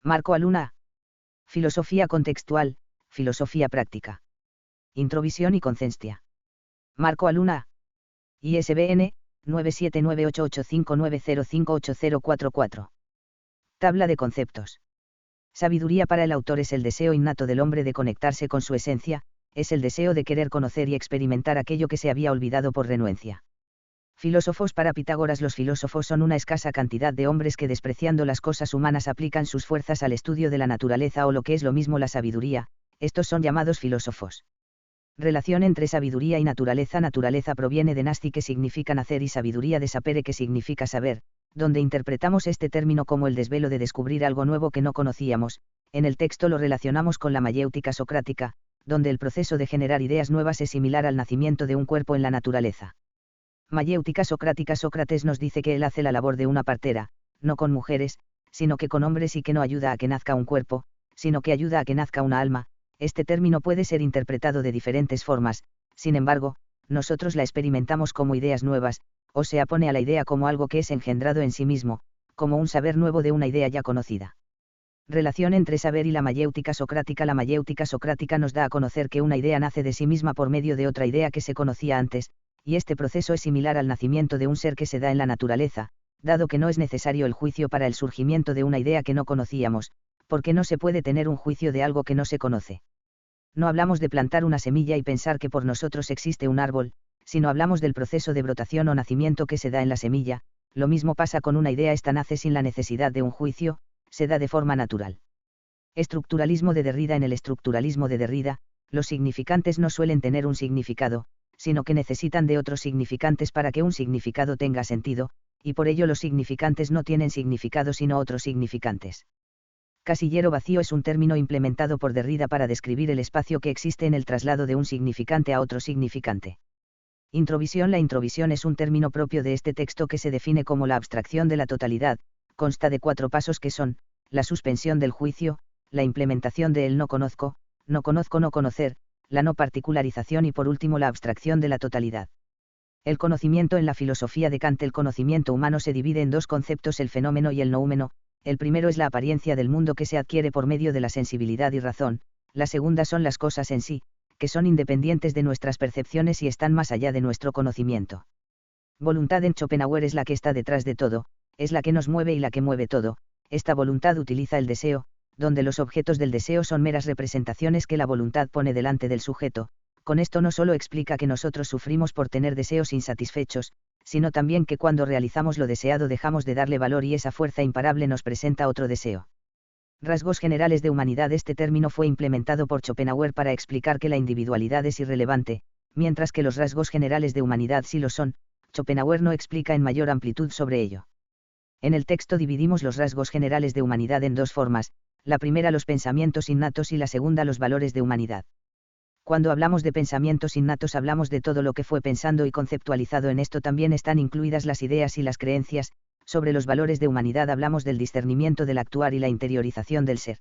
Marco Aluna. Filosofía contextual, filosofía práctica. Introvisión y conciencia. Marco Aluna. ISBN 9798859058044. Tabla de conceptos. Sabiduría para el autor es el deseo innato del hombre de conectarse con su esencia, es el deseo de querer conocer y experimentar aquello que se había olvidado por renuencia. Filósofos para Pitágoras. Los filósofos son una escasa cantidad de hombres que, despreciando las cosas humanas, aplican sus fuerzas al estudio de la naturaleza o, lo que es lo mismo, la sabiduría. Estos son llamados filósofos. Relación entre sabiduría y naturaleza. Naturaleza proviene de nasti, que significa nacer, y sabiduría de sapere, que significa saber, donde interpretamos este término como el desvelo de descubrir algo nuevo que no conocíamos. En el texto lo relacionamos con la mayéutica socrática, donde el proceso de generar ideas nuevas es similar al nacimiento de un cuerpo en la naturaleza. Mayéutica socrática. Sócrates nos dice que él hace la labor de una partera, no con mujeres, sino que con hombres, y que no ayuda a que nazca un cuerpo, sino que ayuda a que nazca una alma. Este término puede ser interpretado de diferentes formas, sin embargo, nosotros la experimentamos como ideas nuevas, o se pone a la idea como algo que es engendrado en sí mismo, como un saber nuevo de una idea ya conocida. Relación entre saber y la mayéutica socrática. La mayéutica socrática nos da a conocer que una idea nace de sí misma por medio de otra idea que se conocía antes, y este proceso es similar al nacimiento de un ser que se da en la naturaleza, dado que no es necesario el juicio para el surgimiento de una idea que no conocíamos, porque no se puede tener un juicio de algo que no se conoce. No hablamos de plantar una semilla y pensar que por nosotros existe un árbol, sino hablamos del proceso de brotación o nacimiento que se da en la semilla. Lo mismo pasa con una idea. Esta nace sin la necesidad de un juicio, se da de forma natural. Estructuralismo de Derrida. En el estructuralismo de Derrida, los significantes no suelen tener un significado, sino que necesitan de otros significantes para que un significado tenga sentido, y por ello los significantes no tienen significado sino otros significantes. Casillero vacío es un término implementado por Derrida para describir el espacio que existe en el traslado de un significante a otro significante. Introvisión. La introvisión es un término propio de este texto que se define como la abstracción de la totalidad. Consta de 4 pasos que son: la suspensión del juicio, la implementación de el no conozco, no conocer, la no particularización y por último la abstracción de la totalidad. El conocimiento. En la filosofía de Kant, el conocimiento humano se divide en 2 conceptos: el fenómeno y el noúmeno. El primero es la apariencia del mundo que se adquiere por medio de la sensibilidad y razón, la segunda son las cosas en sí, que son independientes de nuestras percepciones y están más allá de nuestro conocimiento. Voluntad. En Schopenhauer es la que está detrás de todo, es la que nos mueve y la que mueve todo. Esta voluntad utiliza el deseo, donde los objetos del deseo son meras representaciones que la voluntad pone delante del sujeto. Con esto no solo explica que nosotros sufrimos por tener deseos insatisfechos, sino también que cuando realizamos lo deseado dejamos de darle valor y esa fuerza imparable nos presenta otro deseo. Rasgos generales de humanidad. Este término fue implementado por Schopenhauer para explicar que la individualidad es irrelevante, mientras que los rasgos generales de humanidad sí lo son. Schopenhauer no explica en mayor amplitud sobre ello. En el texto dividimos los rasgos generales de humanidad en 2 formas, la primera los pensamientos innatos y la segunda los valores de humanidad. Cuando hablamos de pensamientos innatos hablamos de todo lo que fue pensando y conceptualizado. En esto también están incluidas las ideas y las creencias. Sobre los valores de humanidad hablamos del discernimiento del actuar y la interiorización del ser.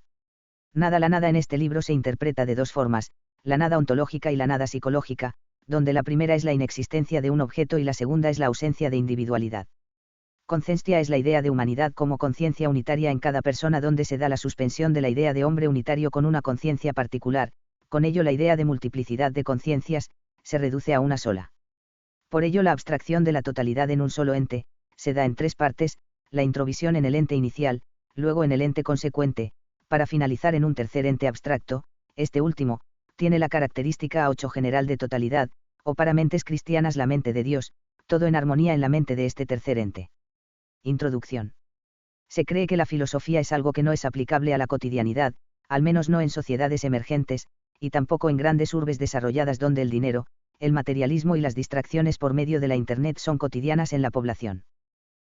Nada. La nada en este libro se interpreta de 2 formas, la nada ontológica y la nada psicológica, donde la primera es la inexistencia de un objeto y la segunda es la ausencia de individualidad. Conciencia es la idea de humanidad como conciencia unitaria en cada persona, donde se da la suspensión de la idea de hombre unitario con una conciencia particular. Con ello la idea de multiplicidad de conciencias se reduce a una sola. Por ello la abstracción de la totalidad en un solo ente se da en 3 partes: la introvisión en el ente inicial, luego en el ente consecuente, para finalizar en un tercer ente abstracto. Este último tiene la característica A8 general de totalidad, o para mentes cristianas la mente de Dios, todo en armonía en la mente de este tercer ente. Introducción. Se cree que la filosofía es algo que no es aplicable a la cotidianidad, al menos no en sociedades emergentes, y tampoco en grandes urbes desarrolladas donde el dinero, el materialismo y las distracciones por medio de la Internet son cotidianas en la población.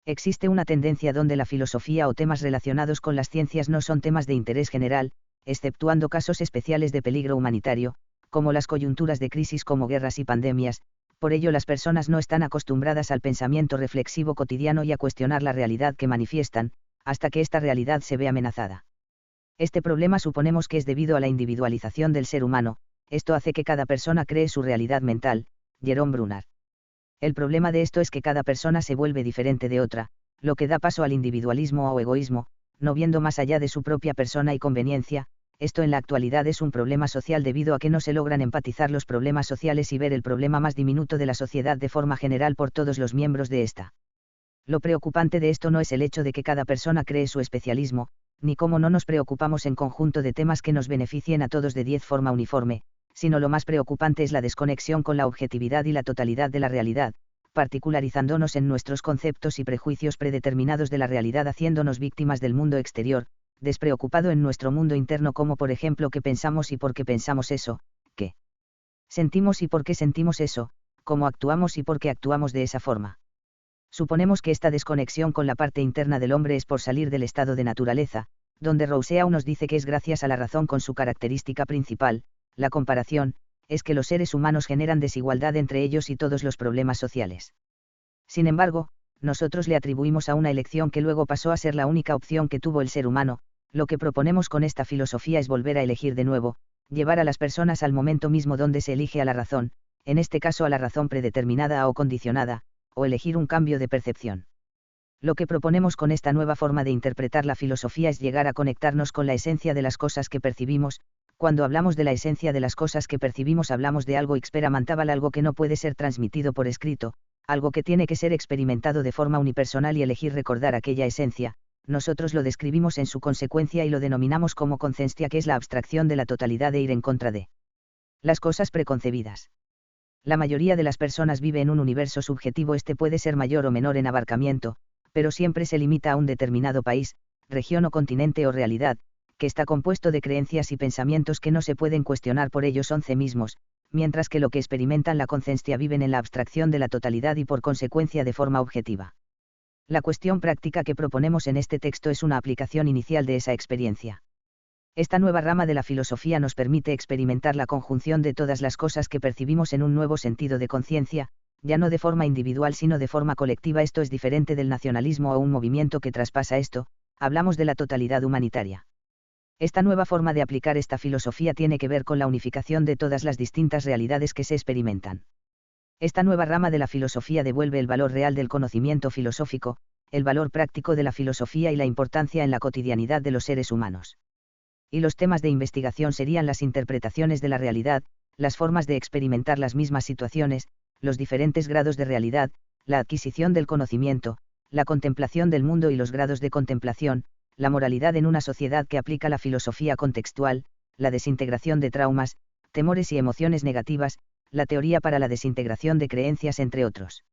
Existe una tendencia donde la filosofía o temas relacionados con las ciencias no son temas de interés general, exceptuando casos especiales de peligro humanitario, como las coyunturas de crisis como guerras y pandemias. Por ello las personas no están acostumbradas al pensamiento reflexivo cotidiano y a cuestionar la realidad que manifiestan, hasta que esta realidad se ve amenazada. Este problema suponemos que es debido a la individualización del ser humano. Esto hace que cada persona cree su realidad mental. Jerome Brunar. El problema de esto es que cada persona se vuelve diferente de otra, lo que da paso al individualismo o egoísmo, no viendo más allá de su propia persona y conveniencia. Esto en la actualidad es un problema social debido a que no se logran empatizar los problemas sociales y ver el problema más diminuto de la sociedad de forma general por todos los miembros de esta. Lo preocupante de esto no es el hecho de que cada persona cree su especialismo, ni cómo no nos preocupamos en conjunto de temas que nos beneficien a todos de forma uniforme, sino lo más preocupante es la desconexión con la objetividad y la totalidad de la realidad, particularizándonos en nuestros conceptos y prejuicios predeterminados de la realidad, haciéndonos víctimas del mundo exterior, despreocupado en nuestro mundo interno, como por ejemplo qué pensamos y por qué pensamos eso, qué sentimos y por qué sentimos eso, cómo actuamos y por qué actuamos de esa forma. Suponemos que esta desconexión con la parte interna del hombre es por salir del estado de naturaleza, donde Rousseau nos dice que es gracias a la razón con su característica principal, la comparación, es que los seres humanos generan desigualdad entre ellos y todos los problemas sociales. Sin embargo, nosotros le atribuimos a una elección que luego pasó a ser la única opción que tuvo el ser humano. Lo que proponemos con esta filosofía es volver a elegir de nuevo, llevar a las personas al momento mismo donde se elige a la razón, en este caso a la razón predeterminada o condicionada, o elegir un cambio de percepción. Lo que proponemos con esta nueva forma de interpretar la filosofía es llegar a conectarnos con la esencia de las cosas que percibimos. Cuando hablamos de la esencia de las cosas que percibimos hablamos de algo experimental, algo que no puede ser transmitido por escrito, algo que tiene que ser experimentado de forma unipersonal y elegir recordar aquella esencia. Nosotros lo describimos en su consecuencia y lo denominamos como conciencia, que es la abstracción de la totalidad de ir en contra de las cosas preconcebidas. La mayoría de las personas vive en un universo subjetivo, este puede ser mayor o menor en abarcamiento, pero siempre se limita a un determinado país, región o continente o realidad, que está compuesto de creencias y pensamientos que no se pueden cuestionar por ellos mismos, mientras que lo que experimentan la conciencia viven en la abstracción de la totalidad y por consecuencia de forma objetiva. La cuestión práctica que proponemos en este texto es una aplicación inicial de esa experiencia. Esta nueva rama de la filosofía nos permite experimentar la conjunción de todas las cosas que percibimos en un nuevo sentido de conciencia, ya no de forma individual sino de forma colectiva. Esto es diferente del nacionalismo o un movimiento que traspasa esto, hablamos de la totalidad humanitaria. Esta nueva forma de aplicar esta filosofía tiene que ver con la unificación de todas las distintas realidades que se experimentan. Esta nueva rama de la filosofía devuelve el valor real del conocimiento filosófico, el valor práctico de la filosofía y la importancia en la cotidianidad de los seres humanos. Y los temas de investigación serían las interpretaciones de la realidad, las formas de experimentar las mismas situaciones, los diferentes grados de realidad, la adquisición del conocimiento, la contemplación del mundo y los grados de contemplación, la moralidad en una sociedad que aplica la filosofía contextual, la desintegración de traumas, temores y emociones negativas, la teoría para la desintegración de creencias, entre otros.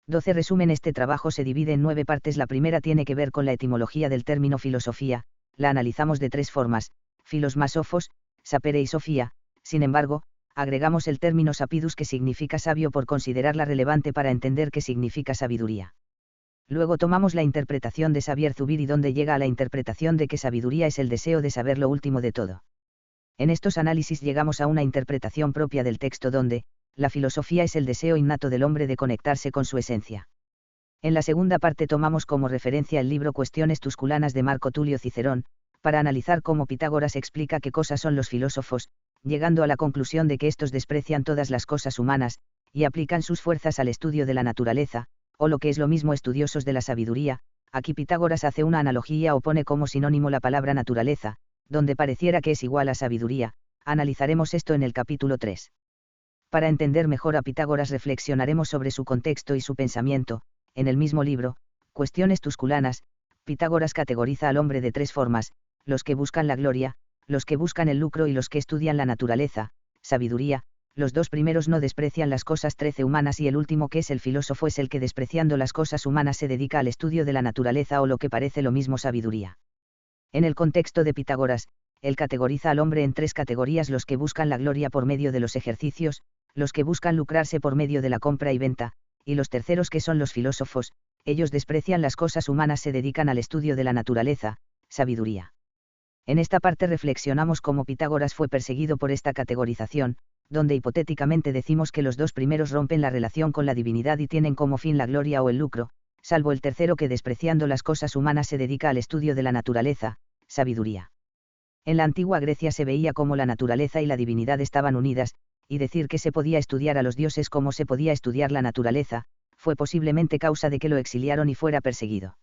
12. Resumen. Este trabajo se divide en 9 partes. La primera tiene que ver con la etimología del término filosofía, la analizamos de 3 formas, philos más sophos, sapere y sofía. Sin embargo, agregamos el término sapidus, que significa sabio, por considerarla relevante para entender qué significa sabiduría. Luego tomamos la interpretación de Xavier Zubiri, donde llega a la interpretación de que sabiduría es el deseo de saber lo último de todo. En estos análisis llegamos a una interpretación propia del texto donde, la filosofía es el deseo innato del hombre de conectarse con su esencia. En la segunda parte tomamos como referencia el libro Cuestiones Tusculanas de Marco Tulio Cicerón, para analizar cómo Pitágoras explica qué cosas son los filósofos, llegando a la conclusión de que estos desprecian todas las cosas humanas, y aplican sus fuerzas al estudio de la naturaleza, o lo que es lo mismo, estudiosos de la sabiduría. Aquí Pitágoras hace una analogía o pone como sinónimo la palabra naturaleza, donde pareciera que es igual a sabiduría. Analizaremos esto en el capítulo 3. Para entender mejor a Pitágoras reflexionaremos sobre su contexto y su pensamiento. En el mismo libro, Cuestiones Tusculanas, Pitágoras categoriza al hombre de 3 formas: los que buscan la gloria, los que buscan el lucro y los que estudian la naturaleza, sabiduría. Los 2 primeros no desprecian las cosas 13 humanas y el último, que es el filósofo, es el que, despreciando las cosas humanas, se dedica al estudio de la naturaleza, o lo que parece lo mismo, sabiduría. En el contexto de Pitágoras, él categoriza al hombre en 3 categorías: los que buscan la gloria por medio de los ejercicios, los que buscan lucrarse por medio de la compra y venta, y los terceros, que son los filósofos. Ellos desprecian las cosas humanas, se dedican al estudio de la naturaleza, sabiduría. En esta parte reflexionamos cómo Pitágoras fue perseguido por esta categorización, donde hipotéticamente decimos que los 2 primeros rompen la relación con la divinidad y tienen como fin la gloria o el lucro, salvo el tercero, que despreciando las cosas humanas se dedica al estudio de la naturaleza, sabiduría. En la antigua Grecia se veía cómo la naturaleza y la divinidad estaban unidas, y decir que se podía estudiar a los dioses como se podía estudiar la naturaleza, fue posiblemente causa de que lo exiliaron y fuera perseguido.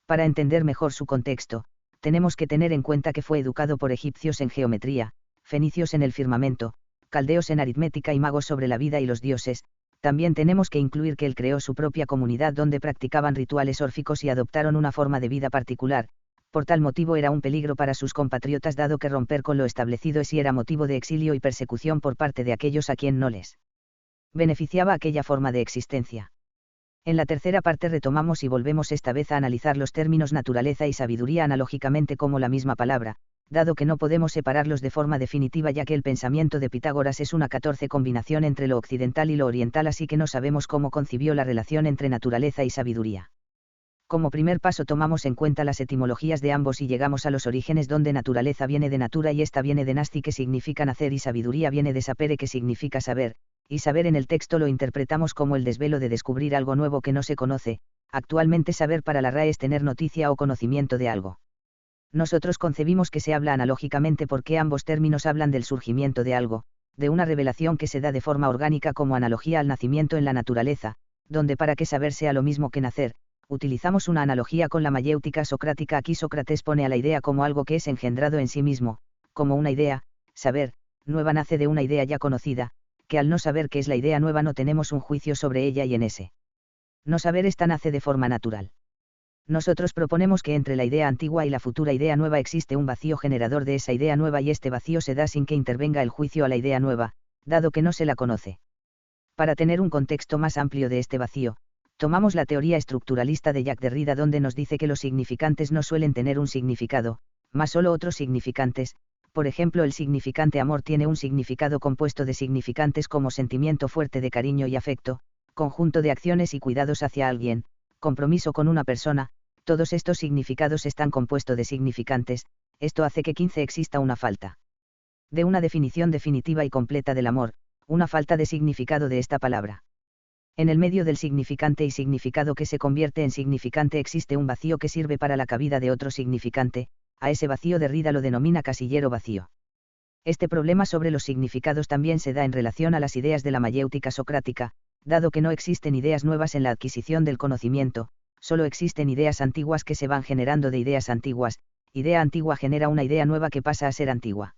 Para entender mejor su contexto, tenemos que tener en cuenta que fue educado por egipcios en geometría, fenicios en el firmamento, caldeos en aritmética y magos sobre la vida y los dioses. También tenemos que incluir que él creó su propia comunidad donde practicaban rituales órficos y adoptaron una forma de vida particular. Por tal motivo era un peligro para sus compatriotas dado que romper con lo establecido sí era motivo de exilio y persecución por parte de aquellos a quien no les beneficiaba aquella forma de existencia. En la tercera parte retomamos y volvemos esta vez a analizar los términos naturaleza y sabiduría analógicamente como la misma palabra, dado que no podemos separarlos de forma definitiva ya que el pensamiento de Pitágoras es una 14 combinación entre lo occidental y lo oriental, así que no sabemos cómo concibió la relación entre naturaleza y sabiduría. Como primer paso tomamos en cuenta las etimologías de ambos y llegamos a los orígenes donde naturaleza viene de natura y esta viene de nasti que significa nacer y sabiduría viene de sapere que significa saber, y saber en el texto lo interpretamos como el desvelo de descubrir algo nuevo que no se conoce. Actualmente saber para la RAE es tener noticia o conocimiento de algo. Nosotros concebimos que se habla analógicamente porque ambos términos hablan del surgimiento de algo, de una revelación que se da de forma orgánica como analogía al nacimiento en la naturaleza, donde para que saber sea lo mismo que nacer, utilizamos una analogía con la mayéutica socrática. Aquí Sócrates pone a la idea como algo que es engendrado en sí mismo, como una idea, saber, nueva nace de una idea ya conocida, que al no saber qué es la idea nueva no tenemos un juicio sobre ella y en ese no saber esta nace de forma natural. Nosotros proponemos que entre la idea antigua y la futura idea nueva existe un vacío generador de esa idea nueva y este vacío se da sin que intervenga el juicio a la idea nueva, dado que no se la conoce. Para tener un contexto más amplio de este vacío, tomamos la teoría estructuralista de Jacques Derrida donde nos dice que los significantes no suelen tener un significado, más solo otros significantes. Por ejemplo, el significante amor tiene un significado compuesto de significantes como sentimiento fuerte de cariño y afecto, conjunto de acciones y cuidados hacia alguien, compromiso con una persona. Todos estos significados están compuestos de significantes. Esto hace que 15 exista una falta de una definición definitiva y completa del amor, una falta de significado de esta palabra. En el medio del significante y significado que se convierte en significante existe un vacío que sirve para la cabida de otro significante. A ese vacío Derrida lo denomina casillero vacío. Este problema sobre los significados también se da en relación a las ideas de la mayéutica socrática, dado que no existen ideas nuevas en la adquisición del conocimiento, solo existen ideas antiguas que se van generando de ideas antiguas. Idea antigua genera una idea nueva que pasa a ser antigua.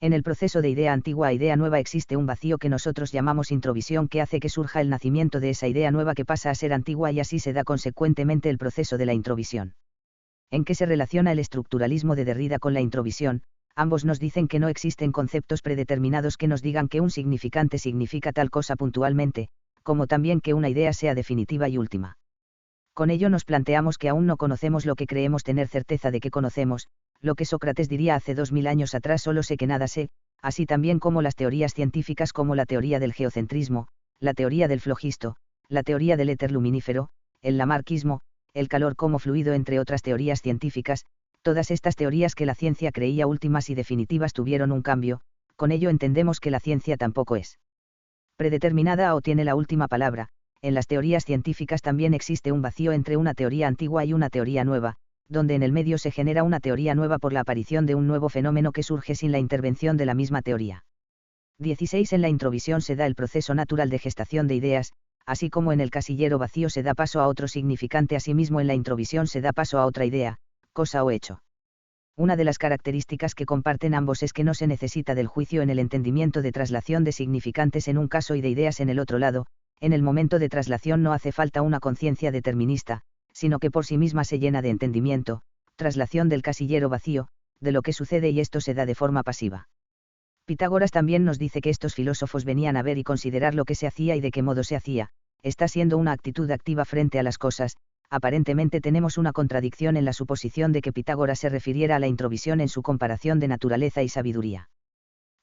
En el proceso de idea antigua a idea nueva existe un vacío que nosotros llamamos introvisión que hace que surja el nacimiento de esa idea nueva que pasa a ser antigua y así se da consecuentemente el proceso de la introvisión. ¿En qué se relaciona el estructuralismo de Derrida con la introvisión? Ambos nos dicen que no existen conceptos predeterminados que nos digan que un significante significa tal cosa puntualmente, como también que una idea sea definitiva y última. Con ello nos planteamos que aún no conocemos lo que creemos tener certeza de que conocemos, lo que Sócrates diría hace 2000 años atrás solo sé que nada sé, así también como las teorías científicas como la teoría del geocentrismo, la teoría del flogisto, la teoría del éter luminífero, el lamarquismo, el calor como fluido entre otras teorías científicas. Todas estas teorías que la ciencia creía últimas y definitivas tuvieron un cambio. Con ello entendemos que la ciencia tampoco es predeterminada o tiene la última palabra. En las teorías científicas también existe un vacío entre una teoría antigua y una teoría nueva, donde en el medio se genera una teoría nueva por la aparición de un nuevo fenómeno que surge sin la intervención de la misma teoría. 16. En la introvisión se da el proceso natural de gestación de ideas, así como en el casillero vacío se da paso a otro significante, asimismo en la introvisión se da paso a otra idea, cosa o hecho. Una de las características que comparten ambos es que no se necesita del juicio en el entendimiento de traslación de significantes en un caso y de ideas en el otro lado. En el momento de traslación no hace falta una conciencia determinista, sino que por sí misma se llena de entendimiento, traslación del casillero vacío, de lo que sucede y esto se da de forma pasiva. Pitágoras también nos dice que estos filósofos venían a ver y considerar lo que se hacía y de qué modo se hacía. Está siendo una actitud activa frente a las cosas. Aparentemente tenemos una contradicción en la suposición de que Pitágoras se refiriera a la introvisión en su comparación de naturaleza y sabiduría.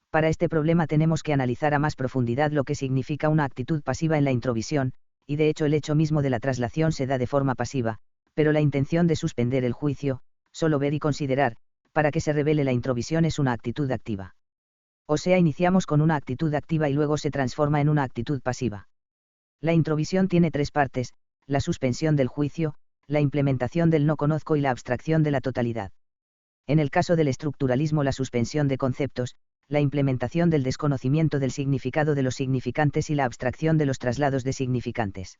Para este problema tenemos que analizar a más profundidad lo que significa una actitud pasiva en la introvisión, y de hecho el hecho mismo de la traslación se da de forma pasiva, pero la intención de suspender el juicio, solo ver y considerar, para que se revele la introvisión es una actitud activa. O sea, iniciamos con una actitud activa y luego se transforma en una actitud pasiva. La introvisión tiene tres partes: la suspensión del juicio, la implementación del no conozco y la abstracción de la totalidad. En el caso del estructuralismo, la suspensión de conceptos, la implementación del desconocimiento del significado de los significantes y la abstracción de los traslados de significantes.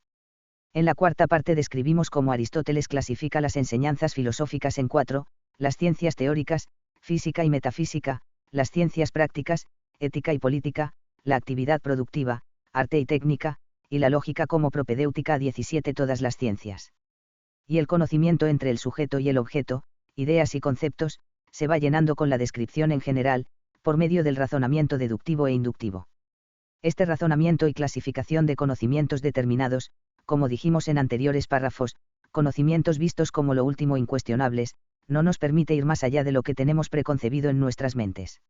En la cuarta parte describimos cómo Aristóteles clasifica las enseñanzas filosóficas en 4, las ciencias teóricas, física y metafísica, las ciencias prácticas, ética y política, la actividad productiva, arte y técnica, y la lógica como propedéutica. 17 Todas las ciencias. Y el conocimiento entre el sujeto y el objeto, ideas y conceptos, se va llenando con la descripción en general, por medio del razonamiento deductivo e inductivo. Este razonamiento y clasificación de conocimientos determinados, como dijimos en anteriores párrafos, conocimientos vistos como lo último incuestionables, no nos permite ir más allá de lo que tenemos preconcebido en nuestras mentes.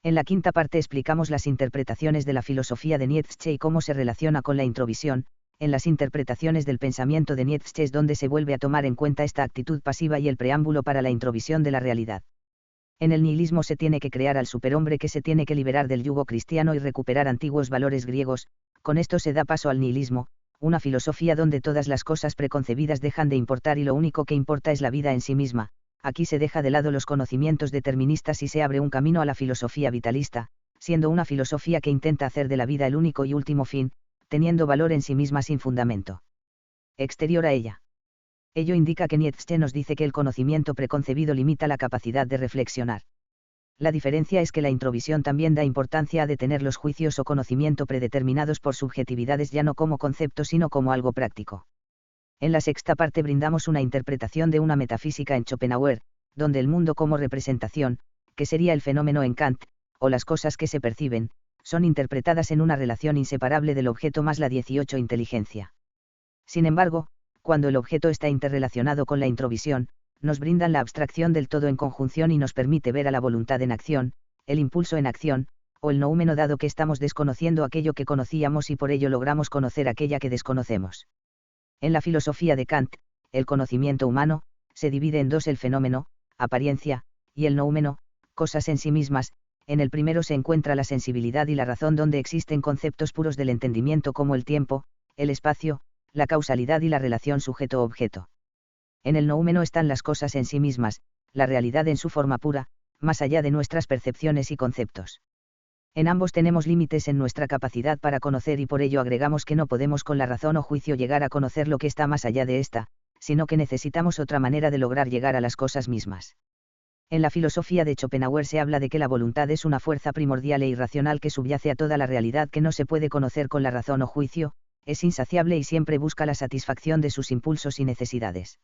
En la quinta parte explicamos las interpretaciones de la filosofía de Nietzsche y cómo se relaciona con la introvisión. En las interpretaciones del pensamiento de Nietzsche es donde se vuelve a tomar en cuenta esta actitud pasiva y el preámbulo para la introvisión de la realidad. En el nihilismo se tiene que crear al superhombre que se tiene que liberar del yugo cristiano y recuperar antiguos valores griegos. Con esto se da paso al nihilismo, una filosofía donde todas las cosas preconcebidas dejan de importar y lo único que importa es la vida en sí misma. Aquí se deja de lado los conocimientos deterministas y se abre un camino a la filosofía vitalista, siendo una filosofía que intenta hacer de la vida el único y último fin, teniendo valor en sí misma sin fundamento exterior a ella. Ello indica que Nietzsche nos dice que el conocimiento preconcebido limita la capacidad de reflexionar. La diferencia es que la introvisión también da importancia a detener los juicios o conocimiento predeterminados por subjetividades ya no como concepto sino como algo práctico. En la sexta parte brindamos una interpretación de una metafísica en Schopenhauer, donde el mundo como representación, que sería el fenómeno en Kant, o las cosas que se perciben, son interpretadas en una relación inseparable del objeto más la 18 inteligencia. Sin embargo, cuando el objeto está interrelacionado con la introvisión, nos brindan la abstracción del todo en conjunción y nos permite ver a la voluntad en acción, el impulso en acción, o el noúmeno dado que estamos desconociendo aquello que conocíamos y por ello logramos conocer aquella que desconocemos. En la filosofía de Kant, el conocimiento humano, se divide en dos: el fenómeno, apariencia, y el noúmeno, cosas en sí mismas. En el primero se encuentra la sensibilidad y la razón donde existen conceptos puros del entendimiento como el tiempo, el espacio, la causalidad y la relación sujeto-objeto. En el noúmeno están las cosas en sí mismas, la realidad en su forma pura, más allá de nuestras percepciones y conceptos. En ambos tenemos límites en nuestra capacidad para conocer y por ello agregamos que no podemos con la razón o juicio llegar a conocer lo que está más allá de esta, sino que necesitamos otra manera de lograr llegar a las cosas mismas. En la filosofía de Schopenhauer se habla de que la voluntad es una fuerza primordial e irracional que subyace a toda la realidad que no se puede conocer con la razón o juicio, es insaciable y siempre busca la satisfacción de sus impulsos y necesidades.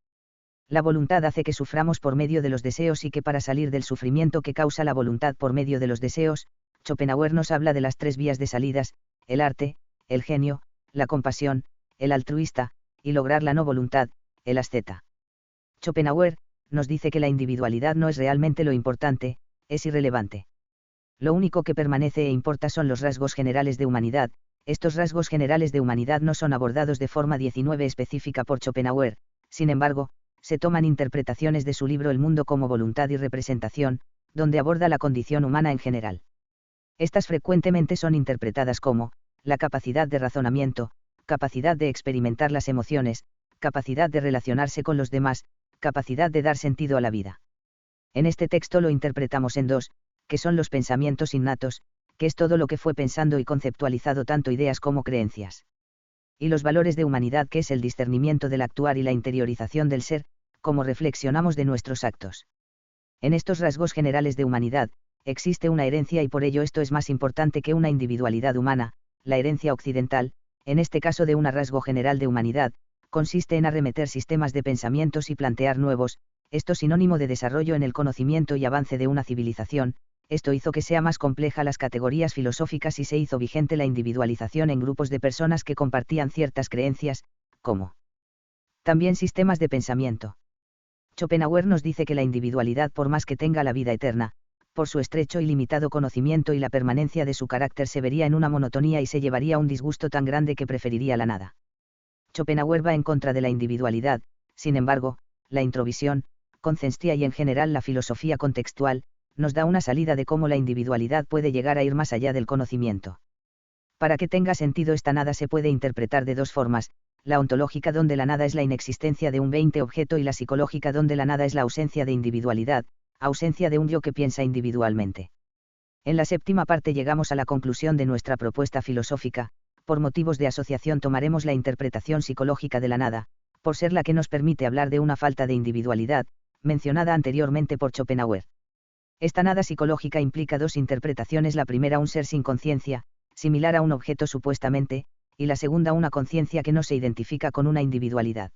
La voluntad hace que suframos por medio de los deseos y que para salir del sufrimiento que causa la voluntad por medio de los deseos, Schopenhauer nos habla de las tres vías de salidas: el arte, el genio, la compasión, el altruista, y lograr la no voluntad, el asceta. Schopenhauer nos dice que la individualidad no es realmente lo importante, es irrelevante. Lo único que permanece e importa son los rasgos generales de humanidad. Estos rasgos generales de humanidad no son abordados de forma 19 específica por Schopenhauer, sin embargo, se toman interpretaciones de su libro El mundo como voluntad y representación, donde aborda la condición humana en general. Estas frecuentemente son interpretadas como la capacidad de razonamiento, capacidad de experimentar las emociones, capacidad de relacionarse con los demás, capacidad de dar sentido a la vida. En este texto lo interpretamos en dos, que son los pensamientos innatos, que es todo lo que fue pensando y conceptualizado tanto ideas como creencias. Y los valores de humanidad, que es el discernimiento del actuar y la interiorización del ser, como reflexionamos de nuestros actos. En estos rasgos generales de humanidad, existe una herencia y por ello esto es más importante que una individualidad humana. La herencia occidental, en este caso de un rasgo general de humanidad, consiste en arremeter sistemas de pensamientos y plantear nuevos, esto sinónimo de desarrollo en el conocimiento y avance de una civilización. Esto hizo que sea más compleja las categorías filosóficas y se hizo vigente la individualización en grupos de personas que compartían ciertas creencias, como también sistemas de pensamiento. Schopenhauer nos dice que la individualidad, por más que tenga la vida eterna, por su estrecho y limitado conocimiento y la permanencia de su carácter se vería en una monotonía y se llevaría un disgusto tan grande que preferiría la nada. Schopenhauer va en contra de la individualidad, sin embargo, la introvisión, conciencia y en general la filosofía contextual, nos da una salida de cómo la individualidad puede llegar a ir más allá del conocimiento. Para que tenga sentido esta nada se puede interpretar de dos formas: la ontológica donde la nada es la inexistencia de un 20 objeto y la psicológica donde la nada es la ausencia de individualidad, ausencia de un yo que piensa individualmente. En la séptima parte llegamos a la conclusión de nuestra propuesta filosófica. Por motivos de asociación tomaremos la interpretación psicológica de la nada, por ser la que nos permite hablar de una falta de individualidad, mencionada anteriormente por Schopenhauer. Esta nada psicológica implica dos interpretaciones: la primera, un ser sin conciencia, similar a un objeto supuestamente, y la segunda, una conciencia que no se identifica con una individualidad.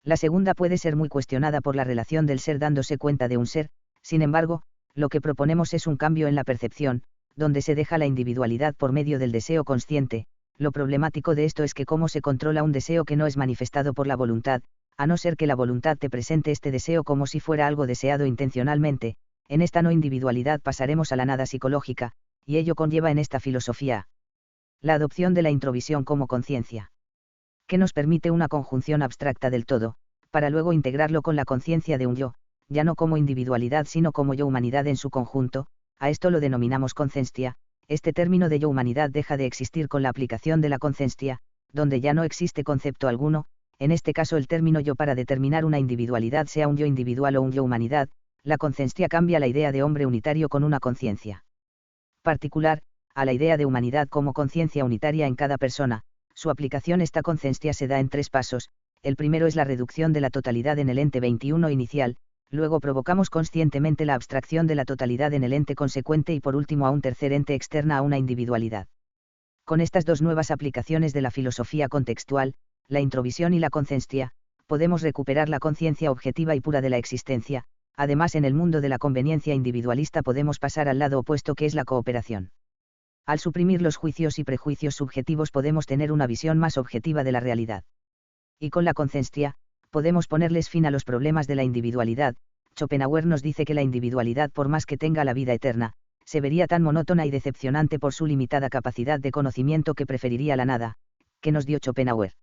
La segunda puede ser muy cuestionada por la relación del ser dándose cuenta de un ser. Sin embargo, lo que proponemos es un cambio en la percepción, donde se deja la individualidad por medio del deseo consciente. Lo problemático de esto es que cómo se controla un deseo que no es manifestado por la voluntad, a no ser que la voluntad te presente este deseo como si fuera algo deseado intencionalmente. En esta no individualidad pasaremos a la nada psicológica, y ello conlleva en esta filosofía la adopción de la introvisión como conciencia, que nos permite una conjunción abstracta del todo, para luego integrarlo con la conciencia de un yo, ya no como individualidad sino como yo humanidad en su conjunto. A esto lo denominamos conciencia. Este término de yo humanidad deja de existir con la aplicación de la conciencia, donde ya no existe concepto alguno, en este caso el término yo para determinar una individualidad, sea un yo individual o un yo humanidad. La conciencia cambia la idea de hombre unitario con una conciencia particular, a la idea de humanidad como conciencia unitaria en cada persona. Su aplicación esta conciencia se da en tres pasos. El primero es la reducción de la totalidad en el ente 21 inicial, luego provocamos conscientemente la abstracción de la totalidad en el ente consecuente y por último a un tercer ente externa a una individualidad. Con estas dos nuevas aplicaciones de la filosofía contextual, la introvisión y la conciencia, podemos recuperar la conciencia objetiva y pura de la existencia. Además, en el mundo de la conveniencia individualista podemos pasar al lado opuesto, que es la cooperación. Al suprimir los juicios y prejuicios subjetivos podemos tener una visión más objetiva de la realidad. Y con la conciencia, podemos ponerles fin a los problemas de la individualidad. Schopenhauer nos dice que la individualidad, por más que tenga la vida eterna, se vería tan monótona y decepcionante por su limitada capacidad de conocimiento que preferiría la nada, que nos dio Schopenhauer.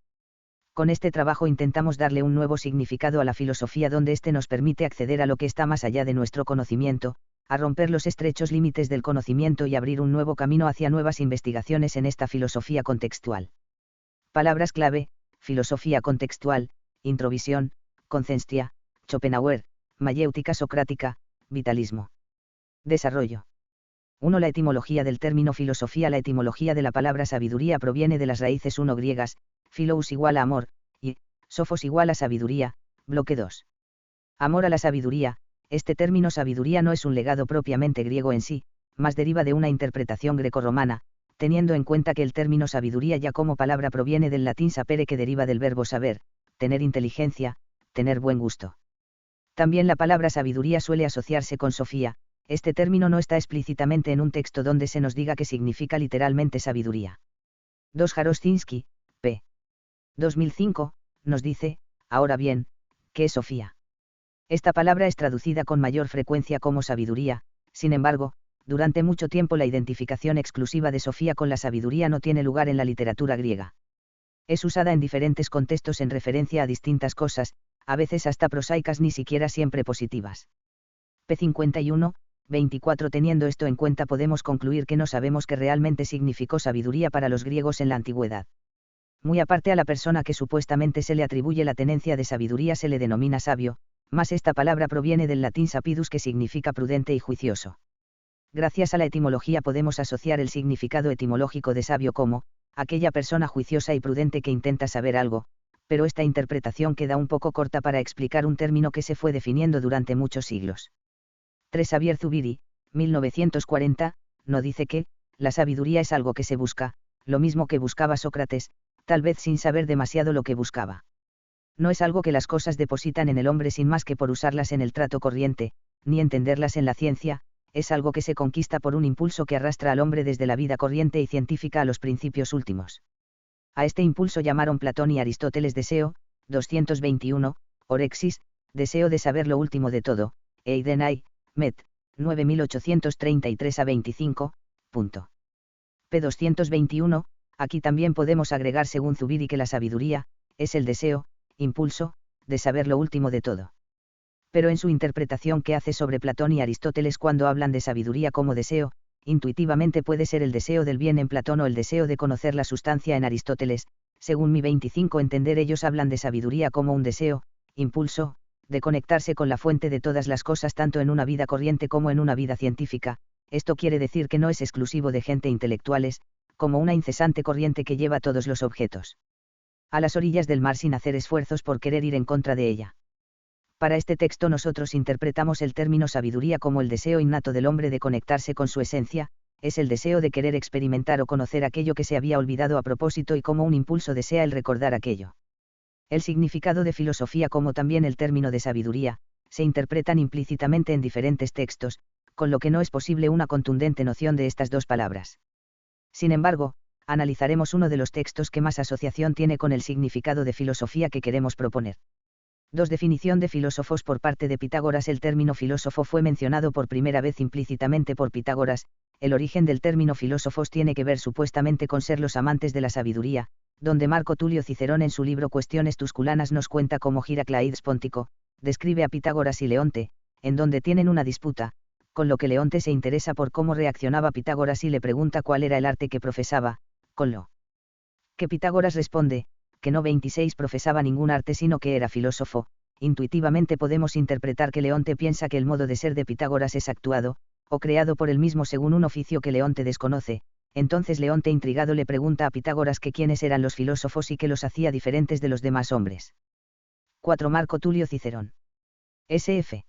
Con este trabajo intentamos darle un nuevo significado a la filosofía, donde éste nos permite acceder a lo que está más allá de nuestro conocimiento, a romper los estrechos límites del conocimiento y abrir un nuevo camino hacia nuevas investigaciones en esta filosofía contextual. Palabras clave: filosofía contextual, introvisión, conciencia, Schopenhauer, mayéutica socrática, vitalismo. Desarrollo. 1. La etimología del término filosofía. La etimología de la palabra sabiduría proviene de las raíces griegas, philous igual a amor, y sophos igual a sabiduría. Bloque 2. Amor a la sabiduría. Este término sabiduría no es un legado propiamente griego en sí, más deriva de una interpretación grecorromana, teniendo en cuenta que el término sabiduría ya como palabra proviene del latín sapere, que deriva del verbo saber, tener inteligencia, tener buen gusto. También la palabra sabiduría suele asociarse con sofía. Este término no está explícitamente en un texto donde se nos diga que significa literalmente sabiduría. 2. Jaroszynski, p. 2005, nos dice, ahora bien, ¿qué es sofía? Esta palabra es traducida con mayor frecuencia como sabiduría. Sin embargo, durante mucho tiempo la identificación exclusiva de sofía con la sabiduría no tiene lugar en la literatura griega. Es usada en diferentes contextos en referencia a distintas cosas, a veces hasta prosaicas, ni siquiera siempre positivas. P. 51, 24. Teniendo esto en cuenta, podemos concluir que no sabemos qué realmente significó sabiduría para los griegos en la antigüedad. Muy aparte, a la persona que supuestamente se le atribuye la tenencia de sabiduría se le denomina sabio, mas esta palabra proviene del latín sapidus, que significa prudente y juicioso. Gracias a la etimología podemos asociar el significado etimológico de sabio como aquella persona juiciosa y prudente que intenta saber algo, pero esta interpretación queda un poco corta para explicar un término que se fue definiendo durante muchos siglos. 3. Xavier Zubiri, 1940, no dice que la sabiduría es algo que se busca, lo mismo que buscaba Sócrates, tal vez sin saber demasiado lo que buscaba. No es algo que las cosas depositan en el hombre sin más que por usarlas en el trato corriente, ni entenderlas en la ciencia. Es algo que se conquista por un impulso que arrastra al hombre desde la vida corriente y científica a los principios últimos. A este impulso llamaron Platón y Aristóteles deseo. 221, orexis, deseo de saber lo último de todo, Eidenai, Met, 9833 a 25, punto. P. 221, aquí también podemos agregar según Zubiri que la sabiduría, es el deseo, impulso, de saber lo último de todo. Pero en su interpretación que hace sobre Platón y Aristóteles cuando hablan de sabiduría como deseo, intuitivamente puede ser el deseo del bien en Platón o el deseo de conocer la sustancia en Aristóteles. Según mi 25 entender, ellos hablan de sabiduría como un deseo, impulso, de conectarse con la fuente de todas las cosas tanto en una vida corriente como en una vida científica. Esto quiere decir que no es exclusivo de gente intelectuales, como una incesante corriente que lleva todos los objetos a las orillas del mar sin hacer esfuerzos por querer ir en contra de ella. Para este texto nosotros interpretamos el término sabiduría como el deseo innato del hombre de conectarse con su esencia, es el deseo de querer experimentar o conocer aquello que se había olvidado a propósito y como un impulso desea el recordar aquello. El significado de filosofía como también el término de sabiduría, se interpretan implícitamente en diferentes textos, con lo que no es posible una contundente noción de estas dos palabras. Sin embargo, analizaremos uno de los textos que más asociación tiene con el significado de filosofía que queremos proponer. 2. Definición de filósofos por parte de Pitágoras. El término filósofo fue mencionado por primera vez implícitamente por Pitágoras. El origen del término filósofos tiene que ver supuestamente con ser los amantes de la sabiduría, donde Marco Tulio Cicerón en su libro Cuestiones Tusculanas nos cuenta cómo Giraclaides Póntico describe a Pitágoras y Leonte, en donde tienen una disputa, con lo que Leonte se interesa por cómo reaccionaba Pitágoras y le pregunta cuál era el arte que profesaba, con lo que Pitágoras responde, que no 26 profesaba ningún arte sino que era filósofo. Intuitivamente podemos interpretar que Leonte piensa que el modo de ser de Pitágoras es actuado, o creado por él mismo según un oficio que Leonte desconoce. Entonces Leonte intrigado le pregunta a Pitágoras que quiénes eran los filósofos y qué los hacía diferentes de los demás hombres. 4. Marco Tulio Cicerón. S.F.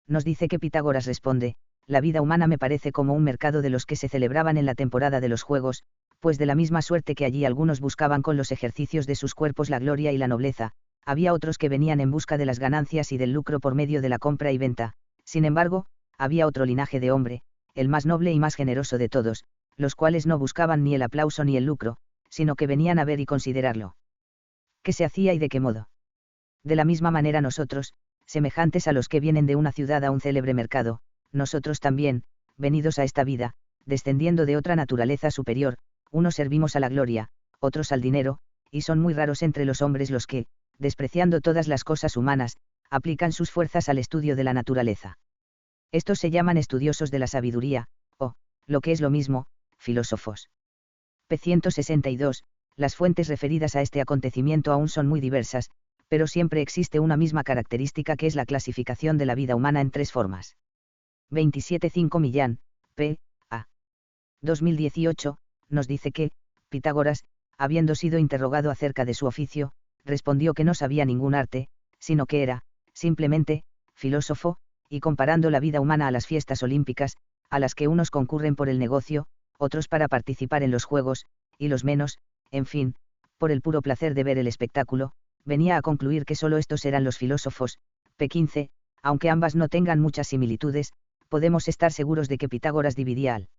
Nos dice que Pitágoras responde, la vida humana me parece como un mercado de los que se celebraban en la temporada de los Juegos, pues de la misma suerte que allí algunos buscaban con los ejercicios de sus cuerpos la gloria y la nobleza, había otros que venían en busca de las ganancias y del lucro por medio de la compra y venta. Sin embargo, había otro linaje de hombre, el más noble y más generoso de todos, los cuales no buscaban ni el aplauso ni el lucro, sino que venían a ver y considerarlo. ¿Qué se hacía y de qué modo? De la misma manera nosotros, semejantes a los que vienen de una ciudad a un célebre mercado, nosotros también, venidos a esta vida, descendiendo de otra naturaleza superior, unos servimos a la gloria, otros al dinero, y son muy raros entre los hombres los que, despreciando todas las cosas humanas, aplican sus fuerzas al estudio de la naturaleza. Estos se llaman estudiosos de la sabiduría, o, lo que es lo mismo, filósofos. P. 162. Las fuentes referidas a este acontecimiento aún son muy diversas, pero siempre existe una misma característica que es la clasificación de la vida humana en tres formas. 27.5 Millán, p. a. 2018, nos dice que, Pitágoras, habiendo sido interrogado acerca de su oficio, respondió que no sabía ningún arte, sino que era, simplemente, filósofo, y comparando la vida humana a las fiestas olímpicas, a las que unos concurren por el negocio, otros para participar en los juegos, y los menos, en fin, por el puro placer de ver el espectáculo, venía a concluir que solo estos eran los filósofos. P. 15, aunque ambas no tengan muchas similitudes, podemos estar seguros de que Pitágoras dividía al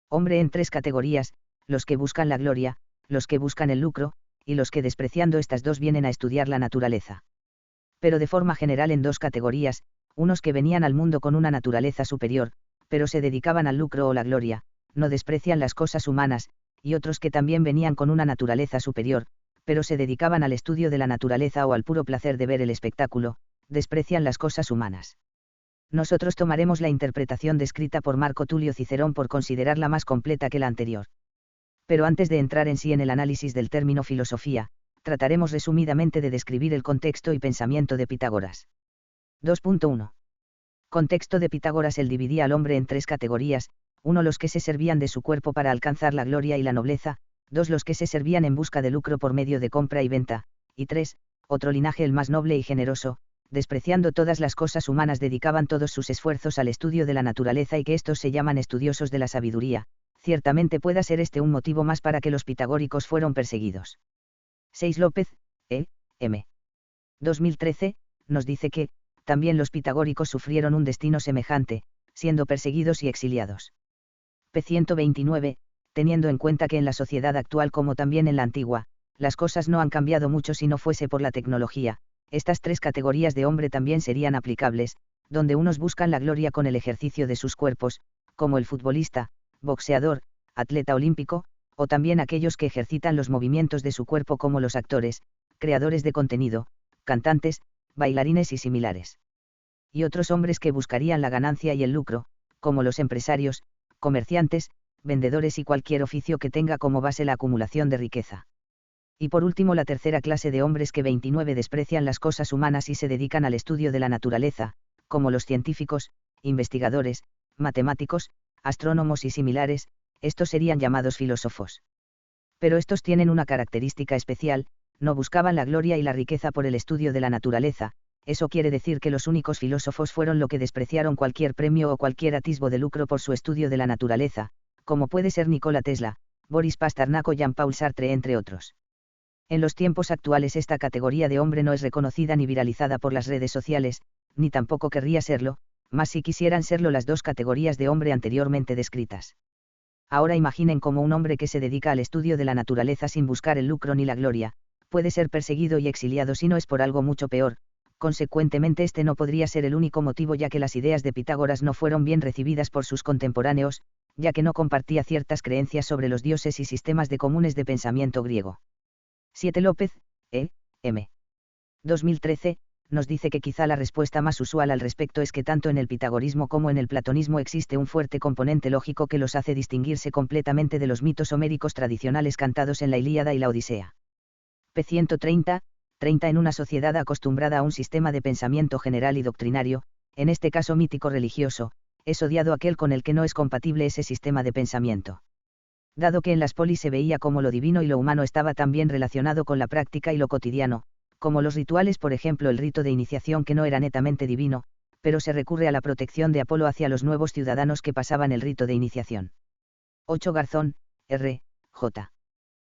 hombre en tres categorías, los que buscan la gloria, los que buscan el lucro, y los que despreciando estas dos vienen a estudiar la naturaleza. Pero de forma general en dos categorías, unos que venían al mundo con una naturaleza superior, pero se dedicaban al lucro o la gloria, no desprecian las cosas humanas, y otros que también venían con una naturaleza superior, pero se dedicaban al estudio de la naturaleza o al puro placer de ver el espectáculo, desprecian las cosas humanas. Nosotros tomaremos la interpretación descrita por Marco Tulio Cicerón por considerarla más completa que la anterior. Pero antes de entrar en sí en el análisis del término filosofía, trataremos resumidamente de describir el contexto y pensamiento de Pitágoras. 2.1. Contexto de Pitágoras. Él dividía al hombre en tres categorías: 1 los que se servían de su cuerpo para alcanzar la gloria y la nobleza, 2 los que se servían en busca de lucro por medio de compra y venta, y 3, otro linaje el más noble y generoso, despreciando todas las cosas humanas dedicaban todos sus esfuerzos al estudio de la naturaleza y que estos se llaman estudiosos de la sabiduría. Ciertamente pueda ser este un motivo más para que los pitagóricos fueron perseguidos. 6 López, M. 2013, nos dice que, también los pitagóricos sufrieron un destino semejante, siendo perseguidos y exiliados. P. 129, teniendo en cuenta que en la sociedad actual como también en la antigua, las cosas no han cambiado mucho si no fuese por la tecnología, estas tres categorías de hombre también serían aplicables, donde unos buscan la gloria con el ejercicio de sus cuerpos, como el futbolista, boxeador, atleta olímpico, o también aquellos que ejercitan los movimientos de su cuerpo como los actores, creadores de contenido, cantantes, bailarines y similares. Y otros hombres que buscarían la ganancia y el lucro, como los empresarios, comerciantes, vendedores y cualquier oficio que tenga como base la acumulación de riqueza. Y por último la tercera clase de hombres que 29 desprecian las cosas humanas y se dedican al estudio de la naturaleza, como los científicos, investigadores, matemáticos, astrónomos y similares, estos serían llamados filósofos. Pero estos tienen una característica especial: no buscaban la gloria y la riqueza por el estudio de la naturaleza, eso quiere decir que los únicos filósofos fueron los que despreciaron cualquier premio o cualquier atisbo de lucro por su estudio de la naturaleza, como puede ser Nikola Tesla, Boris Pasternak o Jean-Paul Sartre entre otros. En los tiempos actuales esta categoría de hombre no es reconocida ni viralizada por las redes sociales, ni tampoco querría serlo, más si quisieran serlo las dos categorías de hombre anteriormente descritas. Ahora imaginen cómo un hombre que se dedica al estudio de la naturaleza sin buscar el lucro ni la gloria, puede ser perseguido y exiliado si no es por algo mucho peor. Consecuentemente este no podría ser el único motivo, ya que las ideas de Pitágoras no fueron bien recibidas por sus contemporáneos, ya que no compartía ciertas creencias sobre los dioses y sistemas de comunes de pensamiento griego. 7 López, M. 2013, nos dice que quizá la respuesta más usual al respecto es que tanto en el pitagorismo como en el platonismo existe un fuerte componente lógico que los hace distinguirse completamente de los mitos homéricos tradicionales cantados en la Ilíada y la Odisea. P. 130, 30 En una sociedad acostumbrada a un sistema de pensamiento general y doctrinario, en este caso mítico-religioso, es odiado aquel con el que no es compatible ese sistema de pensamiento. Dado que en las polis se veía como lo divino y lo humano estaba tan bien relacionado con la práctica y lo cotidiano, como los rituales, por ejemplo el rito de iniciación que no era netamente divino, pero se recurre a la protección de Apolo hacia los nuevos ciudadanos que pasaban el rito de iniciación. 8 Garzón, R. J.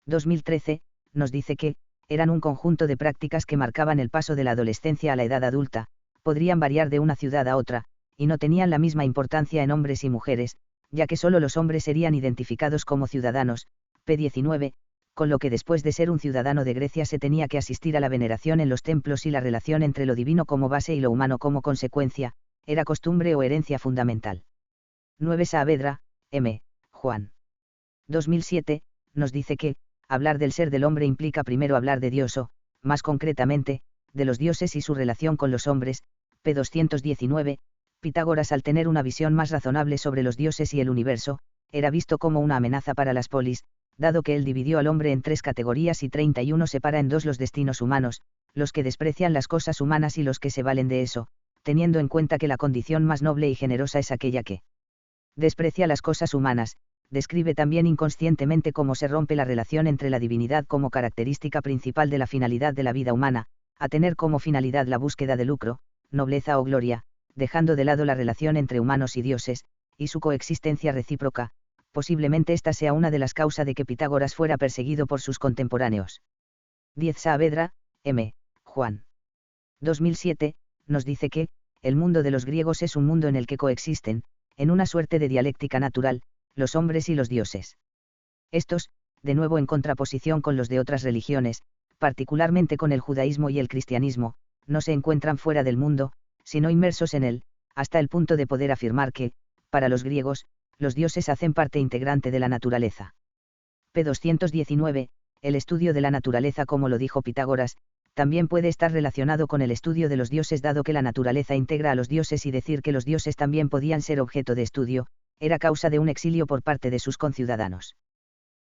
2013, nos dice que, eran un conjunto de prácticas que marcaban el paso de la adolescencia a la edad adulta, podrían variar de una ciudad a otra, y no tenían la misma importancia en hombres y mujeres, ya que solo los hombres serían identificados como ciudadanos, p. 19, con lo que después de ser un ciudadano de Grecia se tenía que asistir a la veneración en los templos y la relación entre lo divino como base y lo humano como consecuencia, era costumbre o herencia fundamental. 9 Saavedra, M. Juan. 2007, nos dice que, hablar del ser del hombre implica primero hablar de Dios o, más concretamente, de los dioses y su relación con los hombres, p. 219, Pitágoras al tener una visión más razonable sobre los dioses y el universo, era visto como una amenaza para las polis, dado que él dividió al hombre en 3 categorías y 31 separa en 2 los destinos humanos, los que desprecian las cosas humanas y los que se valen de eso, teniendo en cuenta que la condición más noble y generosa es aquella que desprecia las cosas humanas. Describe también inconscientemente cómo se rompe la relación entre la divinidad como característica principal de la finalidad de la vida humana, a tener como finalidad la búsqueda de lucro, nobleza o gloria, dejando de lado la relación entre humanos y dioses, y su coexistencia recíproca. Posiblemente esta sea una de las causas de que Pitágoras fuera perseguido por sus contemporáneos. 10 Saavedra, M. Juan. 2007, nos dice que, el mundo de los griegos es un mundo en el que coexisten, en una suerte de dialéctica natural, los hombres y los dioses. Estos, de nuevo en contraposición con los de otras religiones, particularmente con el judaísmo y el cristianismo, no se encuentran fuera del mundo, sino inmersos en él, hasta el punto de poder afirmar que, para los griegos, los dioses hacen parte integrante de la naturaleza. P. 219, el estudio de la naturaleza, como lo dijo Pitágoras, también puede estar relacionado con el estudio de los dioses, dado que la naturaleza integra a los dioses, y decir que los dioses también podían ser objeto de estudio, era causa de un exilio por parte de sus conciudadanos.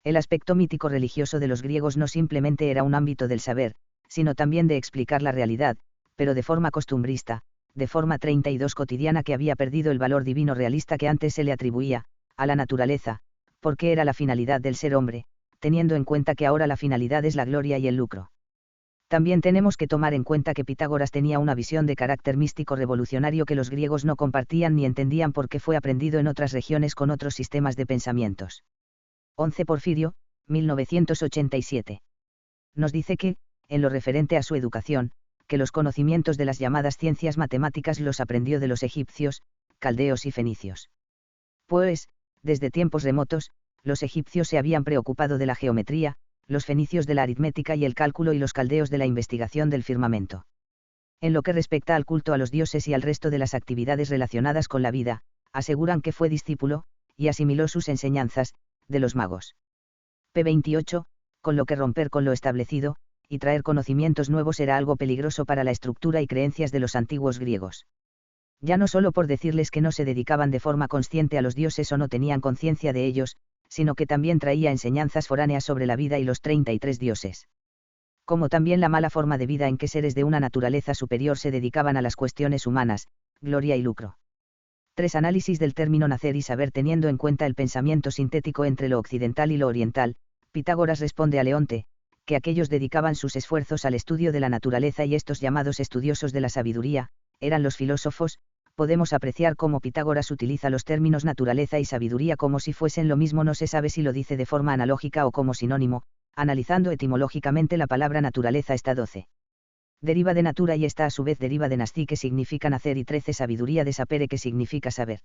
El aspecto mítico religioso de los griegos no simplemente era un ámbito del saber, sino también de explicar la realidad, pero de forma costumbrista, de forma 32 cotidiana, que había perdido el valor divino realista que antes se le atribuía a la naturaleza, porque era la finalidad del ser hombre, teniendo en cuenta que ahora la finalidad es la gloria y el lucro. También tenemos que tomar en cuenta que Pitágoras tenía una visión de carácter místico revolucionario que los griegos no compartían ni entendían, porque fue aprendido en otras regiones con otros sistemas de pensamientos. 11 Porfirio, 1987. Nos dice que, en lo referente a su educación, que los conocimientos de las llamadas ciencias matemáticas los aprendió de los egipcios, caldeos y fenicios. Pues, desde tiempos remotos, los egipcios se habían preocupado de la geometría, los fenicios de la aritmética y el cálculo, y los caldeos de la investigación del firmamento. En lo que respecta al culto a los dioses y al resto de las actividades relacionadas con la vida, aseguran que fue discípulo, y asimiló sus enseñanzas, de los magos. P. 28, con lo que romper con lo establecido, y traer conocimientos nuevos era algo peligroso para la estructura y creencias de los antiguos griegos. Ya no solo por decirles que no se dedicaban de forma consciente a los dioses o no tenían conciencia de ellos, sino que también traía enseñanzas foráneas sobre la vida y los 33 dioses. Como también la mala forma de vida en que seres de una naturaleza superior se dedicaban a las cuestiones humanas, gloria y lucro. 3 Análisis del término nacer y saber teniendo en cuenta el pensamiento sintético entre lo occidental y lo oriental. Pitágoras responde a Leonte, que aquellos dedicaban sus esfuerzos al estudio de la naturaleza y estos llamados estudiosos de la sabiduría, eran los filósofos, podemos apreciar cómo Pitágoras utiliza los términos naturaleza y sabiduría como si fuesen lo mismo, no se sabe si lo dice de forma analógica o como sinónimo, analizando etimológicamente la palabra naturaleza está 12. Deriva de natura y esta a su vez deriva de nasci, que significa nacer, y 13 sabiduría de sapere, que significa saber.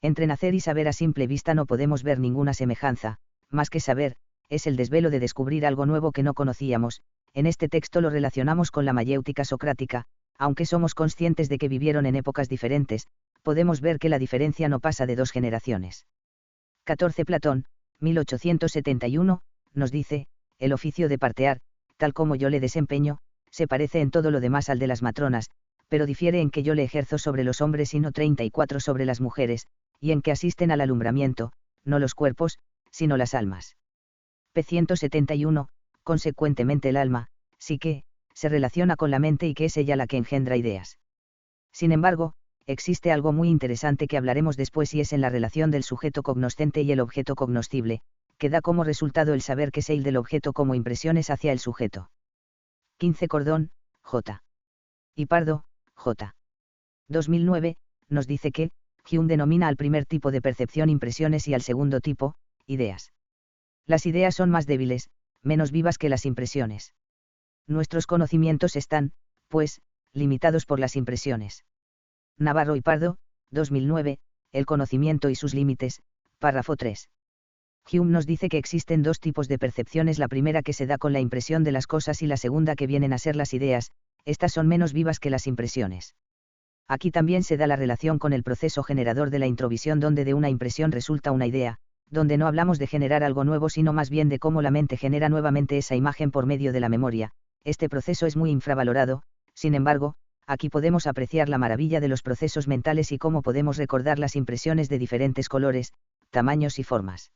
Entre nacer y saber a simple vista no podemos ver ninguna semejanza, más que saber, es el desvelo de descubrir algo nuevo que no conocíamos. En este texto lo relacionamos con la mayéutica socrática, aunque somos conscientes de que vivieron en épocas diferentes, podemos ver que la diferencia no pasa de 2 generaciones. 14 Platón, 1871, nos dice, el oficio de partear, tal como yo le desempeño, se parece en todo lo demás al de las matronas, pero difiere en que yo le ejerzo sobre los hombres y no 34 sobre las mujeres, y en que asisten al alumbramiento, no los cuerpos, sino las almas. P. 171, consecuentemente el alma, psique, se relaciona con la mente y que es ella la que engendra ideas. Sin embargo, existe algo muy interesante que hablaremos después y es en la relación del sujeto cognoscente y el objeto cognoscible, que da como resultado el saber que se del objeto como impresiones hacia el sujeto. 15 Cordón, J. y Pardo, J. 2009, nos dice que, Hume denomina al primer tipo de percepción impresiones y al segundo tipo, ideas. Las ideas son más débiles, menos vivas que las impresiones. Nuestros conocimientos están, pues, limitados por las impresiones. Navarro y Pardo, 2009, El conocimiento y sus límites, párrafo 3. Hume nos dice que existen 2 tipos de percepciones, la primera que se da con la impresión de las cosas y la segunda que vienen a ser las ideas, estas son menos vivas que las impresiones. Aquí también se da la relación con el proceso generador de la introvisión, donde de una impresión resulta una idea, donde no hablamos de generar algo nuevo sino más bien de cómo la mente genera nuevamente esa imagen por medio de la memoria. Este proceso es muy infravalorado, sin embargo, aquí podemos apreciar la maravilla de los procesos mentales y cómo podemos recordar las impresiones de diferentes colores, tamaños y formas.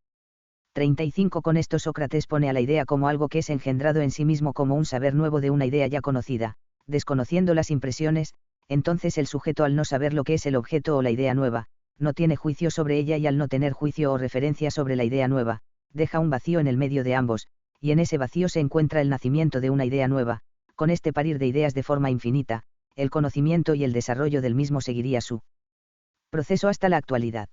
35 Con esto Sócrates pone a la idea como algo que es engendrado en sí mismo como un saber nuevo de una idea ya conocida, desconociendo las impresiones, entonces el sujeto al no saber lo que es el objeto o la idea nueva, no tiene juicio sobre ella y al no tener juicio o referencia sobre la idea nueva, deja un vacío en el medio de ambos, y en ese vacío se encuentra el nacimiento de una idea nueva, con este parir de ideas de forma infinita, el conocimiento y el desarrollo del mismo seguiría su proceso hasta la actualidad.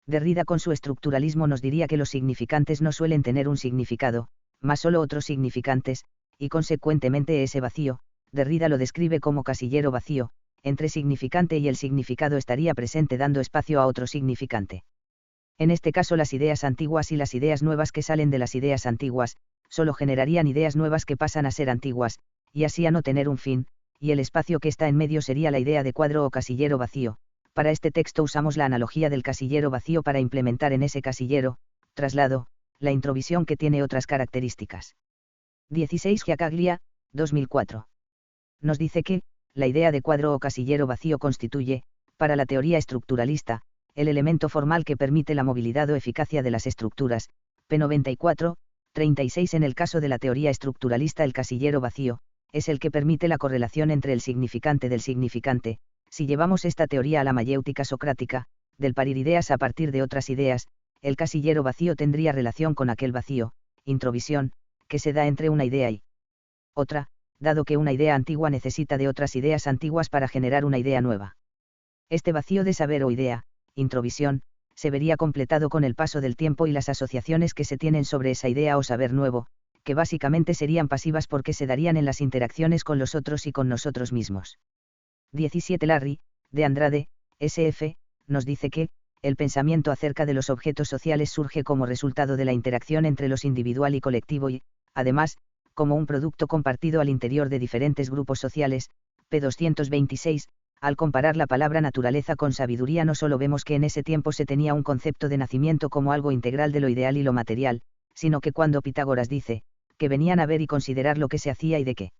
Derrida con su estructuralismo nos diría que los significantes no suelen tener un significado, mas solo otros significantes, y consecuentemente ese vacío, Derrida lo describe como casillero vacío, entre significante y el significado estaría presente dando espacio a otro significante. En este caso las ideas antiguas y las ideas nuevas que salen de las ideas antiguas, solo generarían ideas nuevas que pasan a ser antiguas, y así a no tener un fin, y el espacio que está en medio sería la idea de cuadro o casillero vacío. Para este texto usamos la analogía del casillero vacío para implementar en ese casillero, traslado, la introvisión que tiene otras características. 16 Giacaglia, 2004. Nos dice que, la idea de cuadro o casillero vacío constituye, para la teoría estructuralista, el elemento formal que permite la movilidad o eficacia de las estructuras. P. 94, 36 En el caso de la teoría estructuralista el casillero vacío, es el que permite la correlación entre el significante del significante. Si llevamos esta teoría a la mayéutica socrática, del parir ideas a partir de otras ideas, el casillero vacío tendría relación con aquel vacío, introvisión, que se da entre una idea y otra, dado que una idea antigua necesita de otras ideas antiguas para generar una idea nueva. Este vacío de saber o idea, introvisión, se vería completado con el paso del tiempo y las asociaciones que se tienen sobre esa idea o saber nuevo, que básicamente serían pasivas porque se darían en las interacciones con los otros y con nosotros mismos. 17 Larry, de Andrade, SF, nos dice que, el pensamiento acerca de los objetos sociales surge como resultado de la interacción entre los individual y colectivo y, además, como un producto compartido al interior de diferentes grupos sociales. P. 226, al comparar la palabra naturaleza con sabiduría no solo vemos que en ese tiempo se tenía un concepto de nacimiento como algo integral de lo ideal y lo material, sino que cuando Pitágoras dice, que venían a ver y considerar lo que se hacía y de qué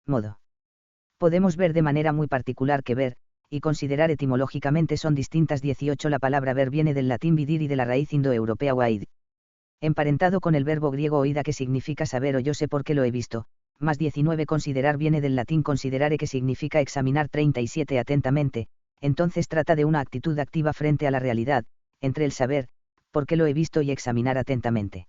modo, podemos ver de manera muy particular que ver, y considerar etimológicamente son distintas. 18 La palabra ver viene del latín vidir y de la raíz indoeuropea waid, emparentado con el verbo griego oida que significa saber o yo sé porque lo he visto, más 19 Considerar viene del latín considerare que significa examinar. 37 Atentamente, entonces trata de una actitud activa frente a la realidad, entre el saber, porque lo he visto y examinar atentamente.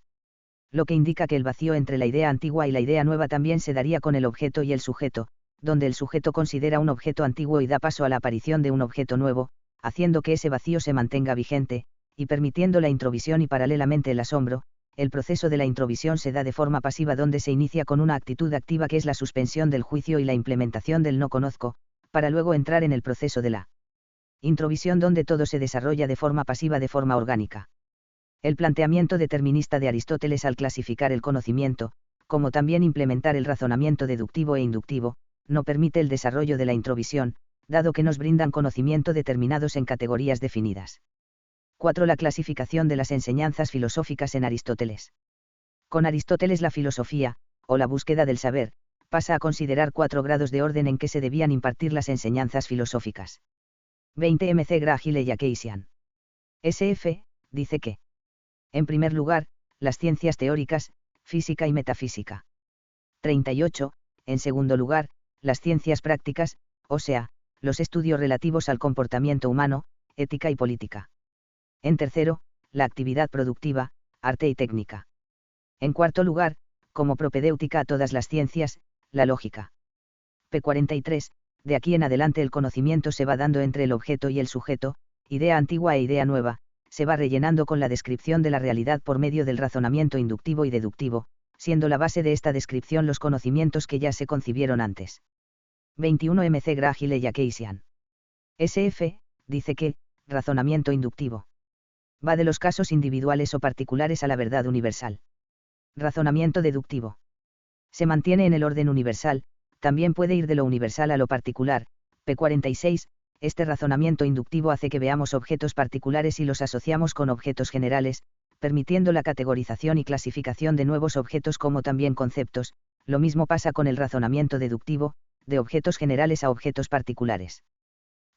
Lo que indica que el vacío entre la idea antigua y la idea nueva también se daría con el objeto y el sujeto, donde el sujeto considera un objeto antiguo y da paso a la aparición de un objeto nuevo, haciendo que ese vacío se mantenga vigente, y permitiendo la introvisión y paralelamente el asombro. El proceso de la introvisión se da de forma pasiva donde se inicia con una actitud activa que es la suspensión del juicio y la implementación del no conozco, para luego entrar en el proceso de la introvisión donde todo se desarrolla de forma pasiva de forma orgánica. El planteamiento determinista de Aristóteles al clasificar el conocimiento, como también implementar el razonamiento deductivo e inductivo, no permite el desarrollo de la introvisión, dado que nos brindan conocimiento determinados en categorías definidas. 4. La clasificación de las enseñanzas filosóficas en Aristóteles. Con Aristóteles la filosofía, o la búsqueda del saber, pasa a considerar 4 grados de orden en que se debían impartir las enseñanzas filosóficas. 20. MC Grahile y Akeisian. SF, dice que, en primer lugar, las ciencias teóricas, física y metafísica. 38. En segundo lugar, las ciencias prácticas, o sea, los estudios relativos al comportamiento humano, ética y política. En tercero, la actividad productiva, arte y técnica. En cuarto lugar, como propedéutica a todas las ciencias, la lógica. P. 43. De aquí en adelante el conocimiento se va dando entre el objeto y el sujeto, idea antigua e idea nueva, se va rellenando con la descripción de la realidad por medio del razonamiento inductivo y deductivo, siendo la base de esta descripción los conocimientos que ya se concibieron antes. 21. MC Grahile y Akeisian. SF, dice que, razonamiento inductivo. Va de los casos individuales o particulares a la verdad universal. Razonamiento deductivo. Se mantiene en el orden universal, también puede ir de lo universal a lo particular. P. 46. Este razonamiento inductivo hace que veamos objetos particulares y los asociamos con objetos generales, permitiendo la categorización y clasificación de nuevos objetos como también conceptos. Lo mismo pasa con el razonamiento deductivo, de objetos generales a objetos particulares.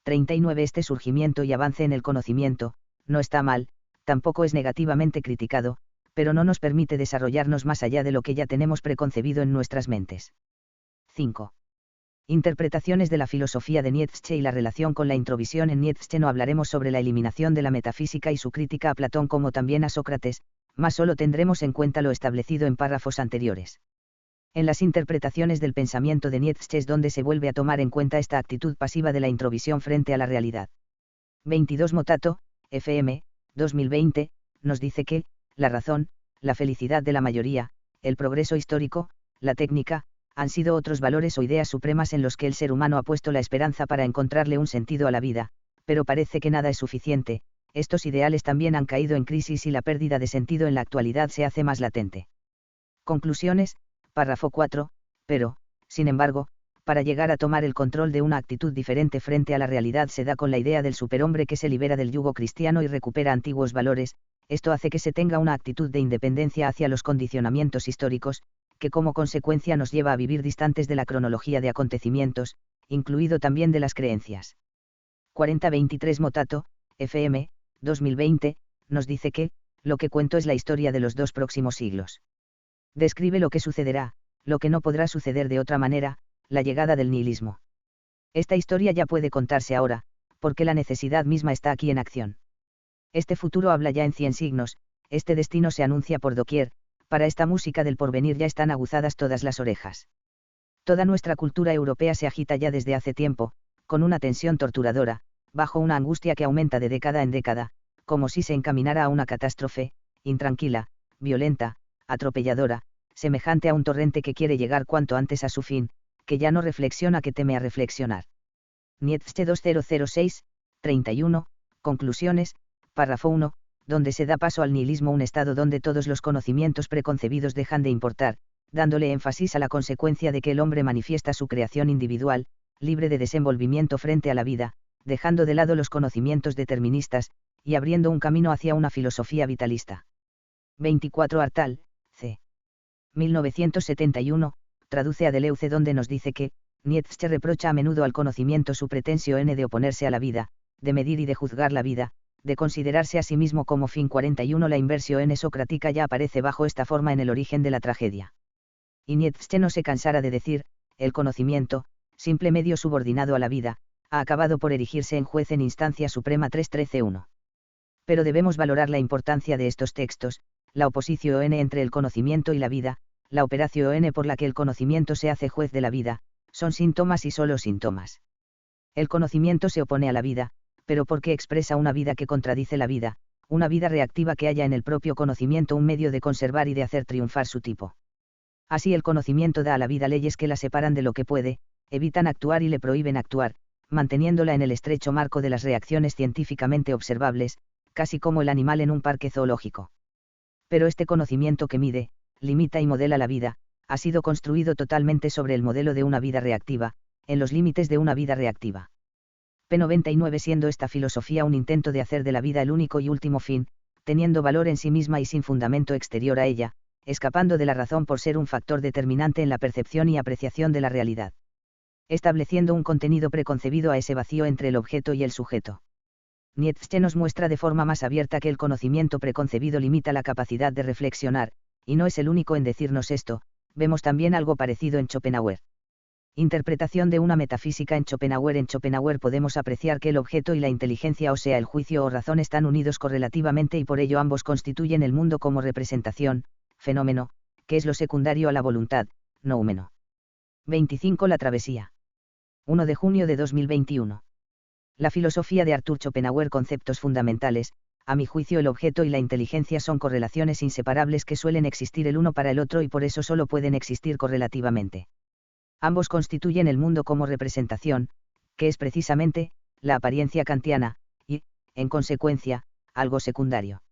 39. Este surgimiento y avance en el conocimiento, no está mal, tampoco es negativamente criticado, pero no nos permite desarrollarnos más allá de lo que ya tenemos preconcebido en nuestras mentes. 5. Interpretaciones de la filosofía de Nietzsche y la relación con la introvisión. En Nietzsche no hablaremos sobre la eliminación de la metafísica y su crítica a Platón como también a Sócrates, mas solo tendremos en cuenta lo establecido en párrafos anteriores. En las interpretaciones del pensamiento de Nietzsche es donde se vuelve a tomar en cuenta esta actitud pasiva de la introvisión frente a la realidad. 22. Motato, FM, 2020, nos dice que, la razón, la felicidad de la mayoría, el progreso histórico, la técnica, han sido otros valores o ideas supremas en los que el ser humano ha puesto la esperanza para encontrarle un sentido a la vida, pero parece que nada es suficiente, estos ideales también han caído en crisis y la pérdida de sentido en la actualidad se hace más latente. Conclusiones, párrafo 4, pero, sin embargo, para llegar a tomar el control de una actitud diferente frente a la realidad se da con la idea del superhombre que se libera del yugo cristiano y recupera antiguos valores. Esto hace que se tenga una actitud de independencia hacia los condicionamientos históricos, que como consecuencia nos lleva a vivir distantes de la cronología de acontecimientos, incluido también de las creencias. 40-23 Motato, FM, 2020, nos dice que, lo que cuento es la historia de los 2 próximos siglos. Describe lo que sucederá, lo que no podrá suceder de otra manera, la llegada del nihilismo. Esta historia ya puede contarse ahora, porque la necesidad misma está aquí en acción. Este futuro habla ya en 100 signos, este destino se anuncia por doquier, para esta música del porvenir ya están aguzadas todas las orejas. Toda nuestra cultura europea se agita ya desde hace tiempo, con una tensión torturadora, bajo una angustia que aumenta de década en década, como si se encaminara a una catástrofe, intranquila, violenta, atropelladora, semejante a un torrente que quiere llegar cuanto antes a su fin, que ya no reflexiona, que teme a reflexionar. Nietzsche 2006, 31, conclusiones, párrafo 1, donde se da paso al nihilismo, un estado donde todos los conocimientos preconcebidos dejan de importar, dándole énfasis a la consecuencia de que el hombre manifiesta su creación individual, libre de desenvolvimiento frente a la vida, dejando de lado los conocimientos deterministas, y abriendo un camino hacia una filosofía vitalista. 24 Artal, c. 1971, traduce a Deleuze, donde nos dice que, Nietzsche reprocha a menudo al conocimiento su pretensión de oponerse a la vida, de medir y de juzgar la vida, de considerarse a sí mismo como fin. 41 La inversión socrática ya aparece bajo esta forma en el origen de la tragedia. Y Nietzsche no se cansara de decir, el conocimiento, simple medio subordinado a la vida, ha acabado por erigirse en juez en instancia suprema. 3.13.1. Pero debemos valorar la importancia de estos textos, la oposición entre el conocimiento y la vida, la operación por la que el conocimiento se hace juez de la vida, son síntomas y solo síntomas. El conocimiento se opone a la vida, pero porque expresa una vida que contradice la vida, una vida reactiva que haya en el propio conocimiento un medio de conservar y de hacer triunfar su tipo. Así el conocimiento da a la vida leyes que la separan de lo que puede, evitan actuar y le prohíben actuar, manteniéndola en el estrecho marco de las reacciones científicamente observables, casi como el animal en un parque zoológico. Pero este conocimiento que mide, limita y modela la vida, ha sido construido totalmente sobre el modelo de una vida reactiva, en los límites de una vida reactiva. P99 siendo esta filosofía un intento de hacer de la vida el único y último fin, teniendo valor en sí misma y sin fundamento exterior a ella, escapando de la razón por ser un factor determinante en la percepción y apreciación de la realidad. Estableciendo un contenido preconcebido a ese vacío entre el objeto y el sujeto. Nietzsche nos muestra de forma más abierta que el conocimiento preconcebido limita la capacidad de reflexionar, y no es el único en decirnos esto, vemos también algo parecido en Schopenhauer. Interpretación de una metafísica en Schopenhauer. En Schopenhauer podemos apreciar que el objeto y la inteligencia, o sea el juicio o razón, están unidos correlativamente y por ello ambos constituyen el mundo como representación, fenómeno, que es lo secundario a la voluntad, noumeno. 25. La travesía. 1 de junio de 2021. La filosofía de Arthur Schopenhauer. Conceptos fundamentales. A mi juicio el objeto y la inteligencia son correlaciones inseparables que suelen existir el uno para el otro y por eso solo pueden existir correlativamente. Ambos constituyen el mundo como representación, que es precisamente, la apariencia kantiana, y, en consecuencia, algo secundario.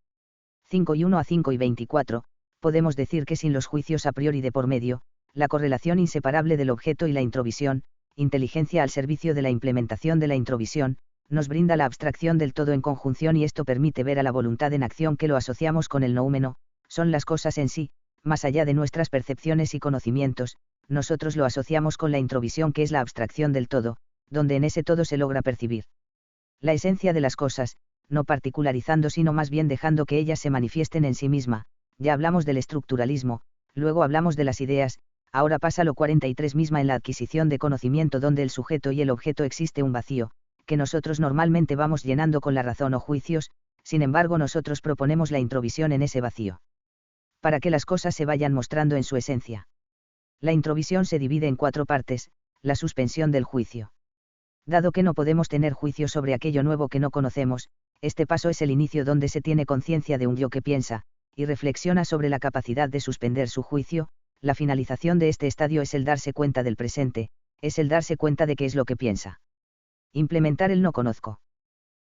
5 y 1 a 5 y 24, podemos decir que sin los juicios a priori de por medio, la correlación inseparable del objeto y la introvisión, inteligencia al servicio de la implementación de la introvisión, nos brinda la abstracción del todo en conjunción y esto permite ver a la voluntad en acción que lo asociamos con el noúmeno, son las cosas en sí, más allá de nuestras percepciones y conocimientos, nosotros lo asociamos con la introvisión que es la abstracción del todo, donde en ese todo se logra percibir la esencia de las cosas, no particularizando sino más bien dejando que ellas se manifiesten en sí misma. Ya hablamos del estructuralismo, luego hablamos de las ideas, ahora pasa lo 43 misma en la adquisición de conocimiento donde el sujeto y el objeto existe un vacío, que nosotros normalmente vamos llenando con la razón o juicios, sin embargo nosotros proponemos la introvisión en ese vacío. Para que las cosas se vayan mostrando en su esencia. La introvisión se divide en 4 partes, la suspensión del juicio. Dado que no podemos tener juicio sobre aquello nuevo que no conocemos, este paso es el inicio donde se tiene conciencia de un yo que piensa, y reflexiona sobre la capacidad de suspender su juicio. La finalización de este estadio es el darse cuenta del presente, es el darse cuenta de qué es lo que piensa. Implementar el no conozco.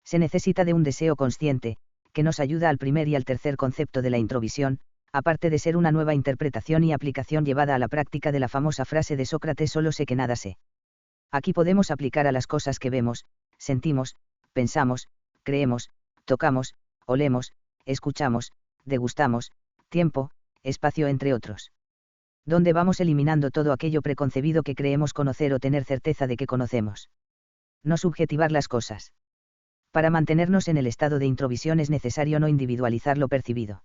Se necesita de un deseo consciente, que nos ayuda al primer y al tercer concepto de la introvisión, aparte de ser una nueva interpretación y aplicación llevada a la práctica de la famosa frase de Sócrates: solo sé que nada sé. Aquí podemos aplicar a las cosas que vemos, sentimos, pensamos, creemos, tocamos, olemos, escuchamos, degustamos, tiempo, espacio entre otros. Donde vamos eliminando todo aquello preconcebido que creemos conocer o tener certeza de que conocemos. No subjetivar las cosas. Para mantenernos en el estado de introvisión es necesario no individualizar lo percibido.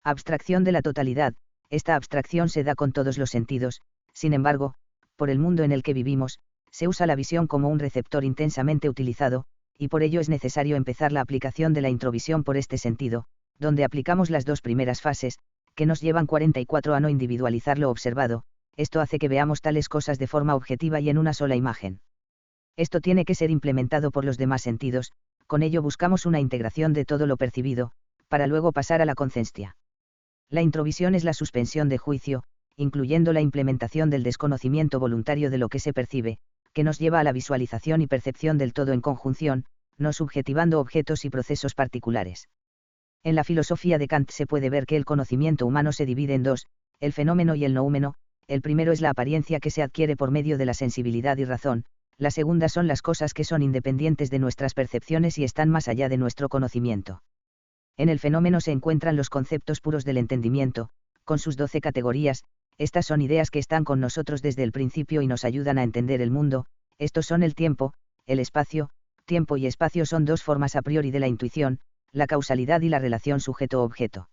Abstracción de la totalidad. Esta abstracción se da con todos los sentidos, sin embargo, por el mundo en el que vivimos, se usa la visión como un receptor intensamente utilizado, y por ello es necesario empezar la aplicación de la introvisión por este sentido, donde aplicamos las 2 primeras fases, que nos llevan 44 a no individualizar lo observado. Esto hace que veamos tales cosas de forma objetiva y en una sola imagen. Esto tiene que ser implementado por los demás sentidos, con ello buscamos una integración de todo lo percibido, para luego pasar a la conciencia. La introvisión es la suspensión de juicio, incluyendo la implementación del desconocimiento voluntario de lo que se percibe, que nos lleva a la visualización y percepción del todo en conjunción, no subjetivando objetos y procesos particulares. En la filosofía de Kant se puede ver que el conocimiento humano se divide en 2, el fenómeno y el noúmeno. El primero es la apariencia que se adquiere por medio de la sensibilidad y razón, la segunda son las cosas que son independientes de nuestras percepciones y están más allá de nuestro conocimiento. En el fenómeno se encuentran los conceptos puros del entendimiento, con sus 12 categorías. Estas son ideas que están con nosotros desde el principio y nos ayudan a entender el mundo. Estos son el tiempo, el espacio. Tiempo y espacio son 2 formas a priori de la intuición, la causalidad y la relación sujeto-objeto.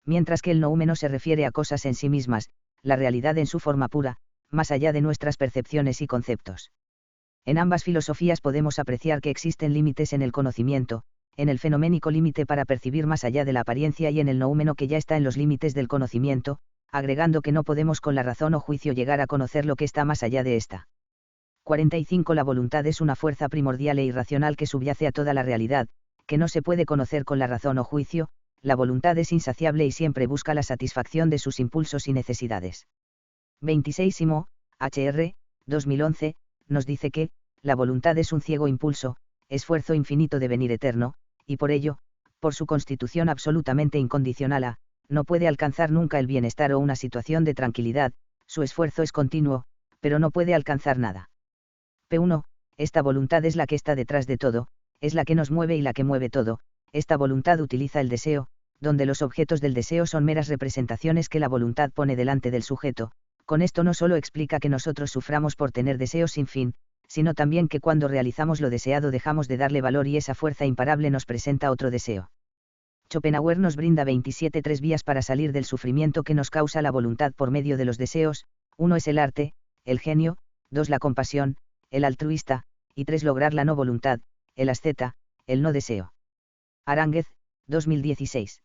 Mientras que el noúmeno se refiere a cosas en sí mismas, la realidad en su forma pura, más allá de nuestras percepciones y conceptos. En ambas filosofías podemos apreciar que existen límites en el conocimiento, en el fenoménico límite para percibir más allá de la apariencia y en el noúmeno que ya está en los límites del conocimiento, agregando que no podemos con la razón o juicio llegar a conocer lo que está más allá de esta. 45. La voluntad es una fuerza primordial e irracional que subyace a toda la realidad, que no se puede conocer con la razón o juicio. La voluntad es insaciable y siempre busca la satisfacción de sus impulsos y necesidades. 26. Hr. 2011, nos dice que, la voluntad es un ciego impulso, esfuerzo infinito de venir eterno, y por ello, por su constitución absolutamente incondicional no puede alcanzar nunca el bienestar o una situación de tranquilidad, su esfuerzo es continuo, pero no puede alcanzar nada. P1. Esta voluntad es la que está detrás de todo, es la que nos mueve y la que mueve todo. Esta voluntad utiliza el deseo, donde los objetos del deseo son meras representaciones que la voluntad pone delante del sujeto. Con esto no solo explica que nosotros suframos por tener deseos sin fin, sino también que cuando realizamos lo deseado dejamos de darle valor y esa fuerza imparable nos presenta otro deseo. Schopenhauer nos brinda 27 vías para salir del sufrimiento que nos causa la voluntad por medio de los deseos. 1 es el arte, el genio, 2 la compasión, el altruista, y 3 lograr la no voluntad, el asceta, el no deseo. Aránguez, 2016.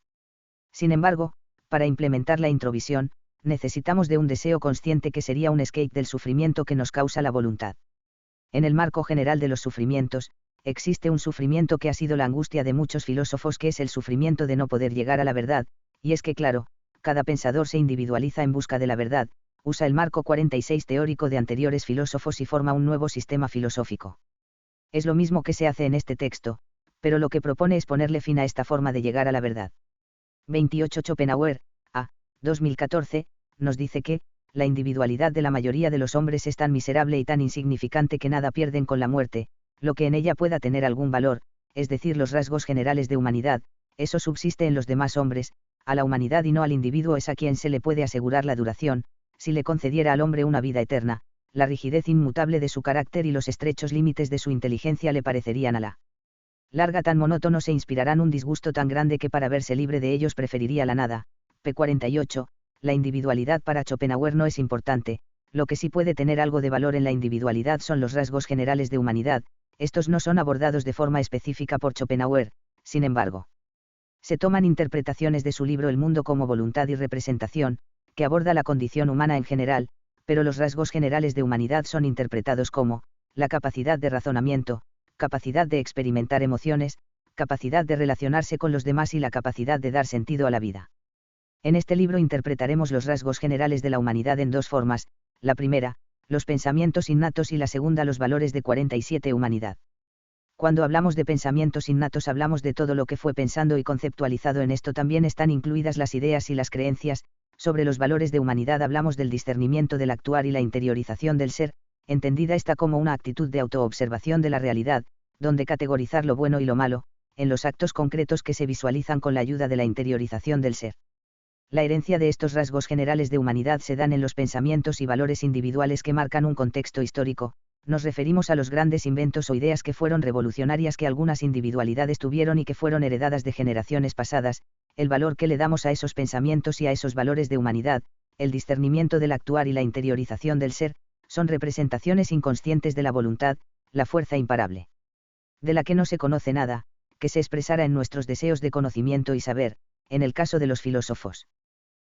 Sin embargo, para implementar la introvisión, necesitamos de un deseo consciente que sería un escape del sufrimiento que nos causa la voluntad. En el marco general de los sufrimientos, existe un sufrimiento que ha sido la angustia de muchos filósofos, que es el sufrimiento de no poder llegar a la verdad, y es que claro, cada pensador se individualiza en busca de la verdad, usa el marco 46 teórico de anteriores filósofos y forma un nuevo sistema filosófico. Es lo mismo que se hace en este texto, pero lo que propone es ponerle fin a esta forma de llegar a la verdad. 28. Schopenhauer, a. 2014, nos dice que, la individualidad de la mayoría de los hombres es tan miserable y tan insignificante que nada pierden con la muerte, lo que en ella pueda tener algún valor, es decir, los rasgos generales de humanidad, eso subsiste en los demás hombres, a la humanidad y no al individuo es a quien se le puede asegurar la duración. Si le concediera al hombre una vida eterna, la rigidez inmutable de su carácter y los estrechos límites de su inteligencia le parecerían a la larga tan monótonos e inspirarán un disgusto tan grande que para verse libre de ellos preferiría la nada. P. 48. La individualidad para Schopenhauer no es importante, lo que sí puede tener algo de valor en la individualidad son los rasgos generales de humanidad, estos no son abordados de forma específica por Schopenhauer, sin embargo. Se toman interpretaciones de su libro El mundo como voluntad y representación, que aborda la condición humana en general, pero los rasgos generales de humanidad son interpretados como, la capacidad de razonamiento, capacidad de experimentar emociones, capacidad de relacionarse con los demás y la capacidad de dar sentido a la vida. En este libro interpretaremos los rasgos generales de la humanidad en dos formas, la primera, los pensamientos innatos y la segunda los valores de 47 humanidad. Cuando hablamos de pensamientos innatos hablamos de todo lo que fue pensando y conceptualizado, en esto también están incluidas las ideas y las creencias. Sobre los valores de humanidad hablamos del discernimiento del actuar y la interiorización del ser, entendida esta como una actitud de autoobservación de la realidad, donde categorizar lo bueno y lo malo, en los actos concretos que se visualizan con la ayuda de la interiorización del ser. La herencia de estos rasgos generales de humanidad se dan en los pensamientos y valores individuales que marcan un contexto histórico. Nos referimos a los grandes inventos o ideas que fueron revolucionarias que algunas individualidades tuvieron y que fueron heredadas de generaciones pasadas, el valor que le damos a esos pensamientos y a esos valores de humanidad, el discernimiento del actuar y la interiorización del ser, son representaciones inconscientes de la voluntad, la fuerza imparable, de la que no se conoce nada, que se expresara en nuestros deseos de conocimiento y saber, en el caso de los filósofos.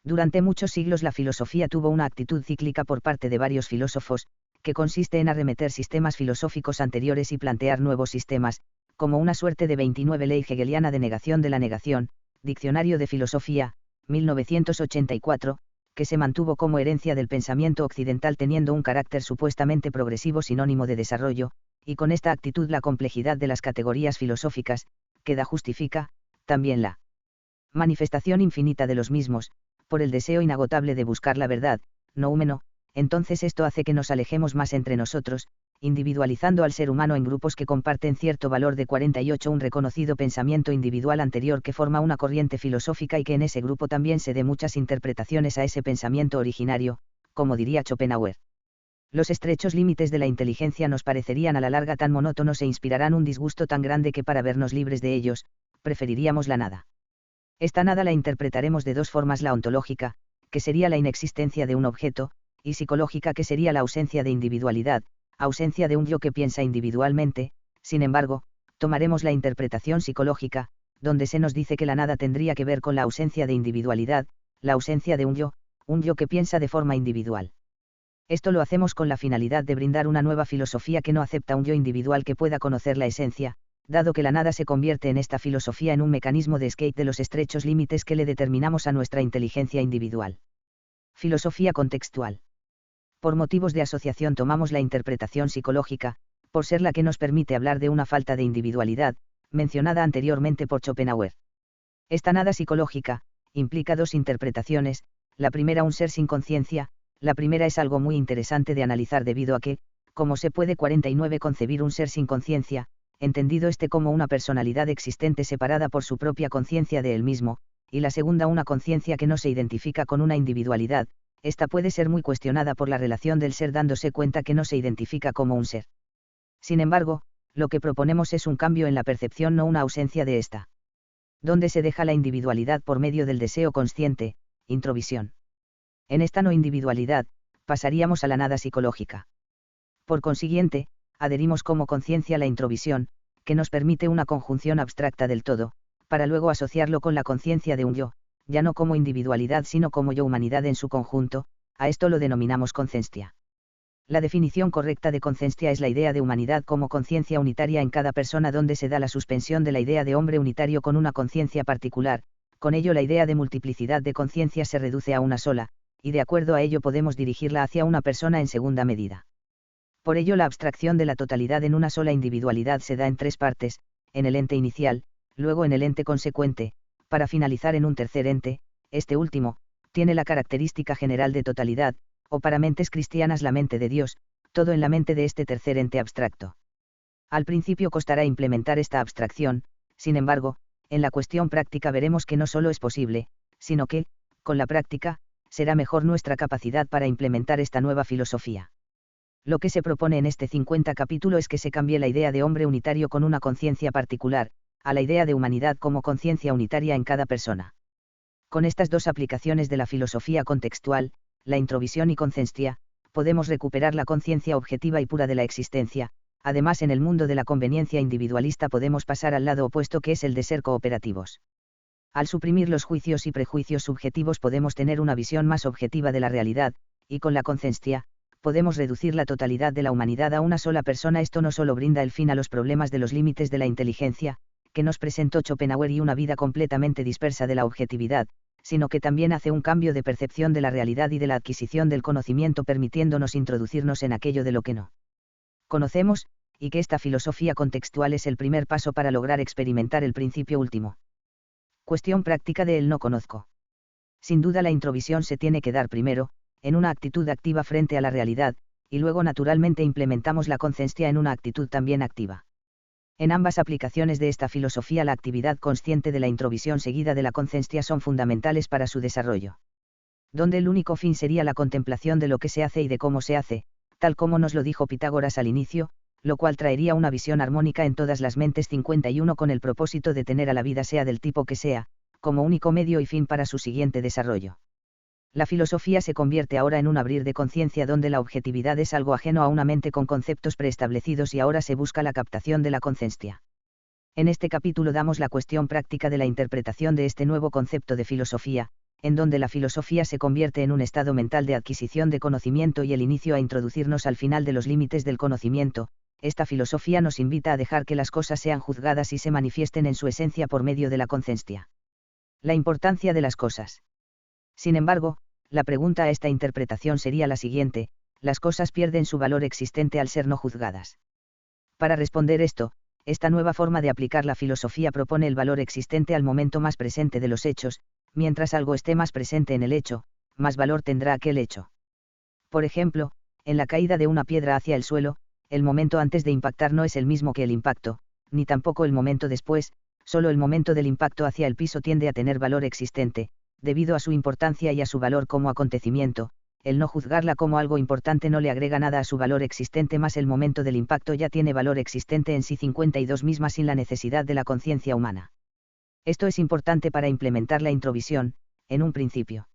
Durante muchos siglos la filosofía tuvo una actitud cíclica por parte de varios filósofos, que consiste en arremeter sistemas filosóficos anteriores y plantear nuevos sistemas, como una suerte de 29 ley hegeliana de negación de la negación, Diccionario de Filosofía, 1984, que se mantuvo como herencia del pensamiento occidental teniendo un carácter supuestamente progresivo sinónimo de desarrollo, y con esta actitud la complejidad de las categorías filosóficas, queda justifica, también la manifestación infinita de los mismos, por el deseo inagotable de buscar la verdad, noúmeno, entonces esto hace que nos alejemos más entre nosotros, individualizando al ser humano en grupos que comparten cierto valor de 48, un reconocido pensamiento individual anterior que forma una corriente filosófica y que en ese grupo también se dé muchas interpretaciones a ese pensamiento originario, como diría Schopenhauer. Los estrechos límites de la inteligencia nos parecerían a la larga tan monótonos e inspirarán un disgusto tan grande que para vernos libres de ellos, preferiríamos la nada. Esta nada la interpretaremos de dos formas: la ontológica, que sería la inexistencia de un objeto, y psicológica, que sería la ausencia de individualidad, ausencia de un yo que piensa individualmente. Sin embargo, Tomaremos la interpretación psicológica, donde se nos dice que la nada tendría que ver con la ausencia de individualidad, la ausencia de un yo que piensa de forma individual. Esto lo hacemos con la finalidad de brindar una nueva filosofía que no acepta un yo individual que pueda conocer la esencia, dado que la nada se convierte en esta filosofía en un mecanismo de escape de los estrechos límites que le determinamos a nuestra inteligencia individual. Filosofía contextual. Por motivos de asociación tomamos la interpretación psicológica, por ser la que nos permite hablar de una falta de individualidad, mencionada anteriormente por Schopenhauer. Esta nada psicológica implica dos interpretaciones, la primera un ser sin conciencia. La primera es algo muy interesante de analizar debido a que, como se puede 49 concebir un ser sin conciencia, entendido este como una personalidad existente separada por su propia conciencia de él mismo, y la segunda una conciencia que no se identifica con una individualidad, esta puede ser muy cuestionada por la relación del ser dándose cuenta que no se identifica como un ser. Sin embargo, lo que proponemos es un cambio en la percepción, no una ausencia de esta. Donde se deja la individualidad por medio del deseo consciente, introvisión. En esta no individualidad, pasaríamos a la nada psicológica. Por consiguiente, adherimos como conciencia la introvisión, que nos permite una conjunción abstracta del todo, para luego asociarlo con la conciencia de un yo, ya no como individualidad sino como yo humanidad en su conjunto, a esto lo denominamos conciencia. La definición correcta de conciencia es la idea de humanidad como conciencia unitaria en cada persona, donde se da la suspensión de la idea de hombre unitario con una conciencia particular, con ello la idea de multiplicidad de conciencias se reduce a una sola, y de acuerdo a ello podemos dirigirla hacia una persona en segunda medida. Por ello la abstracción de la totalidad en una sola individualidad se da en tres partes, en el ente inicial, luego en el ente consecuente, para finalizar en un tercer ente. Este último tiene la característica general de totalidad, o para mentes cristianas la mente de Dios, todo en la mente de este tercer ente abstracto. Al principio costará implementar esta abstracción, sin embargo, en la cuestión práctica veremos que no solo es posible, sino que, con la práctica, será mejor nuestra capacidad para implementar esta nueva filosofía. Lo que se propone en este 50 capítulo es que se cambie la idea de hombre unitario con una conciencia particular, a la idea de humanidad como conciencia unitaria en cada persona. Con estas dos aplicaciones de la filosofía contextual, la introvisión y conciencia, podemos recuperar la conciencia objetiva y pura de la existencia. Además, en el mundo de la conveniencia individualista podemos pasar al lado opuesto, que es el de ser cooperativos. Al suprimir los juicios y prejuicios subjetivos podemos tener una visión más objetiva de la realidad, y con la conciencia, podemos reducir la totalidad de la humanidad a una sola persona. Esto no solo brinda el fin a los problemas de los límites de la inteligencia, que nos presentó Schopenhauer, y una vida completamente dispersa de la objetividad, sino que también hace un cambio de percepción de la realidad y de la adquisición del conocimiento, permitiéndonos introducirnos en aquello de lo que no conocemos, y que esta filosofía contextual es el primer paso para lograr experimentar el principio último. Cuestión práctica de el no conozco. Sin duda la introvisión se tiene que dar primero, en una actitud activa frente a la realidad, y luego naturalmente implementamos la conciencia en una actitud también activa. En ambas aplicaciones de esta filosofía la actividad consciente de la introvisión seguida de la conciencia son fundamentales para su desarrollo. Donde el único fin sería la contemplación de lo que se hace y de cómo se hace, tal como nos lo dijo Pitágoras al inicio, lo cual traería una visión armónica en todas las mentes. 51 Con el propósito de tener a la vida, sea del tipo que sea, como único medio y fin para su siguiente desarrollo. La filosofía se convierte ahora en un abrir de conciencia donde la objetividad es algo ajeno a una mente con conceptos preestablecidos, y ahora se busca la captación de la conciencia. En este capítulo damos la cuestión práctica de la interpretación de este nuevo concepto de filosofía, en donde la filosofía se convierte en un estado mental de adquisición de conocimiento y el inicio a introducirnos al final de los límites del conocimiento. Esta filosofía nos invita a dejar que las cosas sean juzgadas y se manifiesten en su esencia por medio de la conciencia. La importancia de las cosas. Sin embargo, la pregunta a esta interpretación sería la siguiente: ¿las cosas pierden su valor existente al ser no juzgadas? Para responder esto, esta nueva forma de aplicar la filosofía propone el valor existente al momento más presente de los hechos. Mientras algo esté más presente en el hecho, más valor tendrá aquel hecho. Por ejemplo, en la caída de una piedra hacia el suelo, el momento antes de impactar no es el mismo que el impacto, ni tampoco el momento después. Solo el momento del impacto hacia el piso tiende a tener valor existente, debido a su importancia y a su valor como acontecimiento. El no juzgarla como algo importante no le agrega nada a su valor existente, más el momento del impacto ya tiene valor existente en sí. 52 Misma sin la necesidad de la conciencia humana. Esto es importante para implementar la introvisión, en un principio.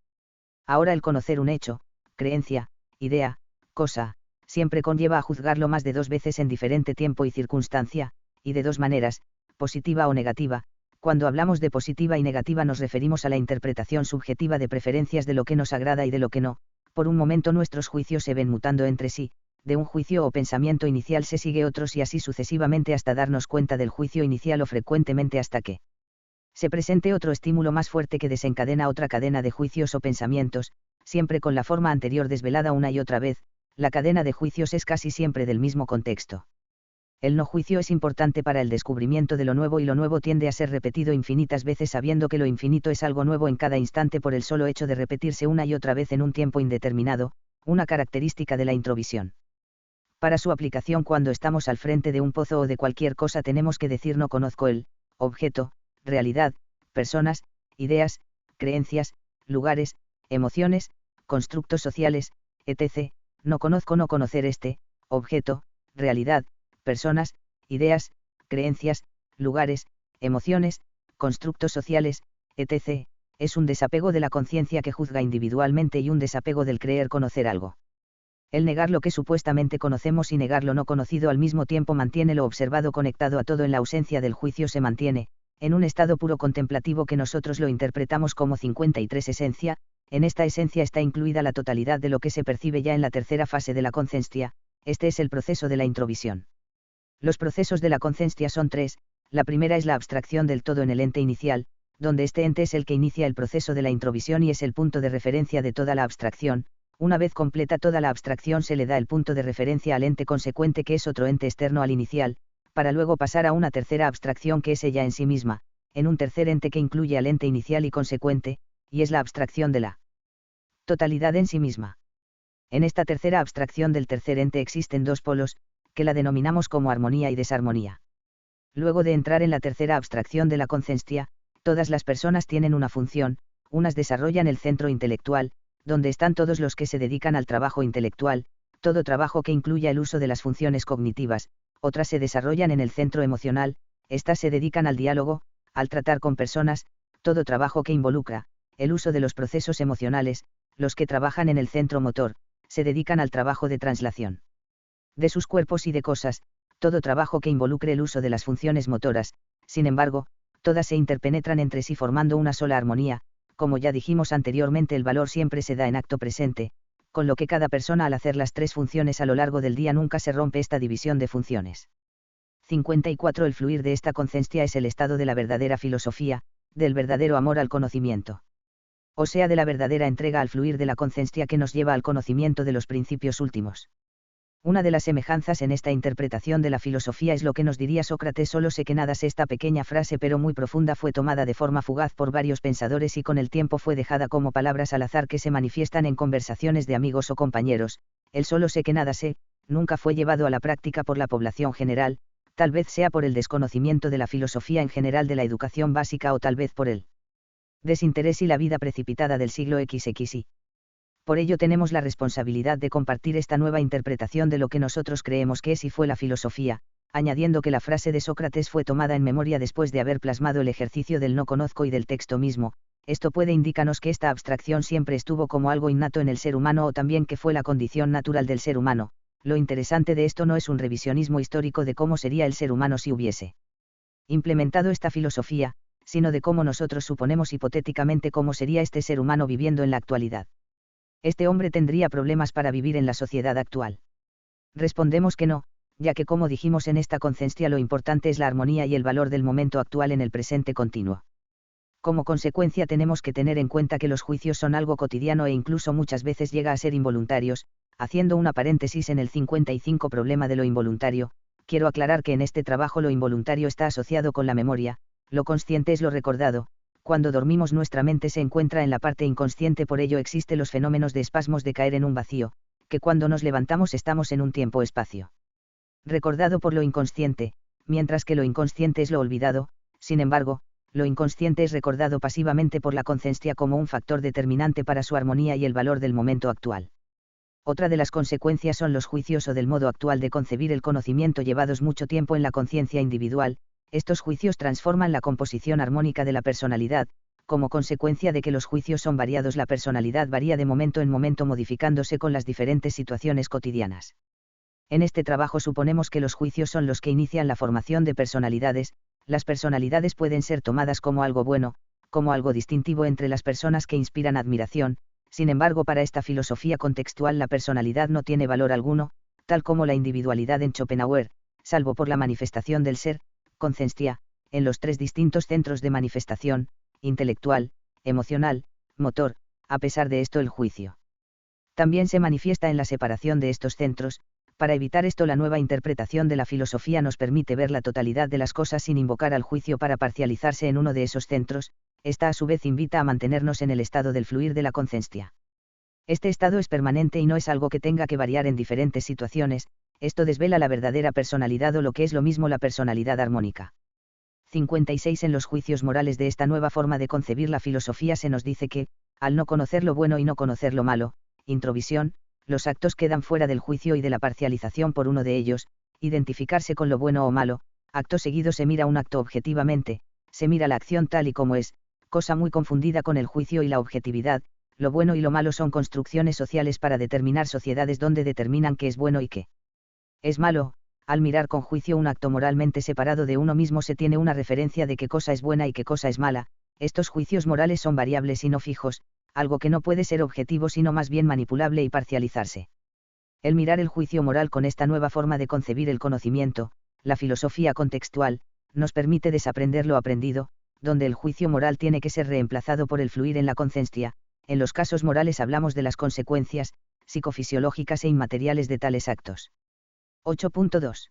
Ahora el conocer un hecho, creencia, idea, cosa, siempre conlleva a juzgarlo más de dos veces en diferente tiempo y circunstancia, y de dos maneras, positiva o negativa. Cuando hablamos de positiva y negativa nos referimos a la interpretación subjetiva de preferencias de lo que nos agrada y de lo que no. Por un momento nuestros juicios se ven mutando entre sí, de un juicio o pensamiento inicial se sigue otros y así sucesivamente hasta darnos cuenta del juicio inicial o frecuentemente hasta que se presente otro estímulo más fuerte que desencadena otra cadena de juicios o pensamientos, siempre con la forma anterior desvelada una y otra vez. La cadena de juicios es casi siempre del mismo contexto. El no juicio es importante para el descubrimiento de lo nuevo y lo nuevo tiende a ser repetido infinitas veces sabiendo que lo infinito es algo nuevo en cada instante por el solo hecho de repetirse una y otra vez en un tiempo indeterminado, una característica de la introvisión. Para su aplicación cuando estamos al frente de un pozo o de cualquier cosa tenemos que decir no conozco el objeto, realidad, personas, ideas, creencias, lugares, emociones, constructos sociales, etc. No conozco no conocer este objeto, realidad, personas, ideas, creencias, lugares, emociones, constructos sociales, etc. Es un desapego de la conciencia que juzga individualmente y un desapego del creer conocer algo. El negar lo que supuestamente conocemos y negar lo no conocido al mismo tiempo mantiene lo observado conectado a todo en la ausencia del juicio se mantiene, en un estado puro contemplativo que nosotros lo interpretamos como 53 esencia. En esta esencia está incluida la totalidad de lo que se percibe ya en la tercera fase de la conciencia. Este es el proceso de la introvisión. Los procesos de la conciencia son tres. La primera es la abstracción del todo en el ente inicial, donde este ente es el que inicia el proceso de la introvisión y es el punto de referencia de toda la abstracción. Una vez completa toda la abstracción se le da el punto de referencia al ente consecuente que es otro ente externo al inicial, para luego pasar a una tercera abstracción que es ella en sí misma, en un tercer ente que incluye al ente inicial y consecuente, y es la abstracción de la totalidad en sí misma. En esta tercera abstracción del tercer ente existen dos polos, que la denominamos como armonía y desarmonía. Luego de entrar en la tercera abstracción de la conciencia, todas las personas tienen una función, unas desarrollan el centro intelectual, donde están todos los que se dedican al trabajo intelectual, todo trabajo que incluya el uso de las funciones cognitivas, otras se desarrollan en el centro emocional, estas se dedican al diálogo, al tratar con personas, todo trabajo que involucra el uso de los procesos emocionales, los que trabajan en el centro motor, se dedican al trabajo de traslación de sus cuerpos y de cosas, todo trabajo que involucre el uso de las funciones motoras. Sin embargo, todas se interpenetran entre sí formando una sola armonía. Como ya dijimos anteriormente, el valor siempre se da en acto presente, con lo que cada persona al hacer las tres funciones a lo largo del día nunca se rompe esta división de funciones. 54. El fluir de esta conciencia es el estado de la verdadera filosofía, del verdadero amor al conocimiento. O sea, de la verdadera entrega al fluir de la conciencia que nos lleva al conocimiento de los principios últimos. Una de las semejanzas en esta interpretación de la filosofía es lo que nos diría Sócrates: solo sé que nada sé. Esta pequeña frase pero muy profunda fue tomada de forma fugaz por varios pensadores y con el tiempo fue dejada como palabras al azar que se manifiestan en conversaciones de amigos o compañeros. El solo sé que nada sé, nunca fue llevado a la práctica por la población general, tal vez sea por el desconocimiento de la filosofía en general de la educación básica o tal vez por el desinterés y la vida precipitada del siglo XXI. Por ello tenemos la responsabilidad de compartir esta nueva interpretación de lo que nosotros creemos que es y fue la filosofía, añadiendo que la frase de Sócrates fue tomada en memoria después de haber plasmado el ejercicio del no conozco y del texto mismo. Esto puede indicarnos que esta abstracción siempre estuvo como algo innato en el ser humano o también que fue la condición natural del ser humano. Lo interesante de esto no es un revisionismo histórico de cómo sería el ser humano si hubiese implementado esta filosofía, sino de cómo nosotros suponemos hipotéticamente cómo sería este ser humano viviendo en la actualidad. Este hombre tendría problemas para vivir en la sociedad actual. Respondemos que no, ya que como dijimos en esta conciencia lo importante es la armonía y el valor del momento actual en el presente continuo. Como consecuencia tenemos que tener en cuenta que los juicios son algo cotidiano e incluso muchas veces llega a ser involuntarios. Haciendo una paréntesis en el 55 problema de lo involuntario, quiero aclarar que en este trabajo lo involuntario está asociado con la memoria, lo consciente es lo recordado. Cuando dormimos nuestra mente se encuentra en la parte inconsciente, por ello existen los fenómenos de espasmos de caer en un vacío, que cuando nos levantamos estamos en un tiempo-espacio recordado por lo inconsciente, mientras que lo inconsciente es lo olvidado. Sin embargo, lo inconsciente es recordado pasivamente por la conciencia como un factor determinante para su armonía y el valor del momento actual. Otra de las consecuencias son los juicios o del modo actual de concebir el conocimiento llevados mucho tiempo en la conciencia individual. Estos juicios transforman la composición armónica de la personalidad. Como consecuencia de que los juicios son variados, la personalidad varía de momento en momento modificándose con las diferentes situaciones cotidianas. En este trabajo suponemos que los juicios son los que inician la formación de personalidades. Las personalidades pueden ser tomadas como algo bueno, como algo distintivo entre las personas que inspiran admiración. Sin embargo, para esta filosofía contextual la personalidad no tiene valor alguno, tal como la individualidad en Schopenhauer, salvo por la manifestación del ser, conciencia, en los tres distintos centros de manifestación, intelectual, emocional, motor. A pesar de esto el juicio también se manifiesta en la separación de estos centros. Para evitar esto, la nueva interpretación de la filosofía nos permite ver la totalidad de las cosas sin invocar al juicio para parcializarse en uno de esos centros. Esta a su vez invita a mantenernos en el estado del fluir de la conciencia. Este estado es permanente y no es algo que tenga que variar en diferentes situaciones. Esto desvela la verdadera personalidad, o lo que es lo mismo, la personalidad armónica. 56. En los juicios morales de esta nueva forma de concebir la filosofía se nos dice que, al no conocer lo bueno y no conocer lo malo, introvisión, los actos quedan fuera del juicio y de la parcialización por uno de ellos. Identificarse con lo bueno o malo, acto seguido se mira un acto objetivamente, se mira la acción tal y como es, cosa muy confundida con el juicio y la objetividad. Lo bueno y lo malo son construcciones sociales para determinar sociedades donde determinan qué es bueno y qué es malo. Al mirar con juicio un acto moralmente separado de uno mismo se tiene una referencia de qué cosa es buena y qué cosa es mala. Estos juicios morales son variables y no fijos, algo que no puede ser objetivo sino más bien manipulable y parcializarse. El mirar el juicio moral con esta nueva forma de concebir el conocimiento, la filosofía contextual, nos permite desaprender lo aprendido, donde el juicio moral tiene que ser reemplazado por el fluir en la conciencia. En los casos morales hablamos de las consecuencias psicofisiológicas e inmateriales de tales actos. 8.2.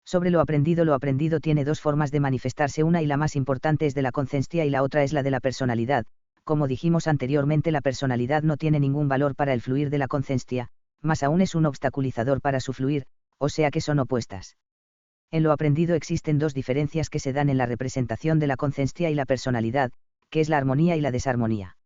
Sobre lo aprendido tiene dos formas de manifestarse, una y la más importante es de la conciencia y la otra es la de la personalidad. Como dijimos anteriormente, la personalidad no tiene ningún valor para el fluir de la conciencia, más aún es un obstaculizador para su fluir, o sea que son opuestas. En lo aprendido existen dos diferencias que se dan en la representación de la conciencia y la personalidad, que es la armonía y la desarmonía.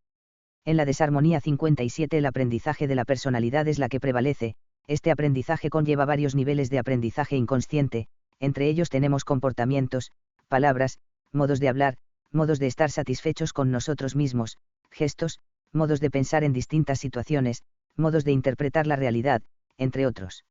En la desarmonía 57 el aprendizaje de la personalidad es la que prevalece. Este aprendizaje conlleva varios niveles de aprendizaje inconsciente, entre ellos tenemos comportamientos, palabras, modos de hablar, modos de estar satisfechos con nosotros mismos, gestos, modos de pensar en distintas situaciones, modos de interpretar la realidad, entre otros.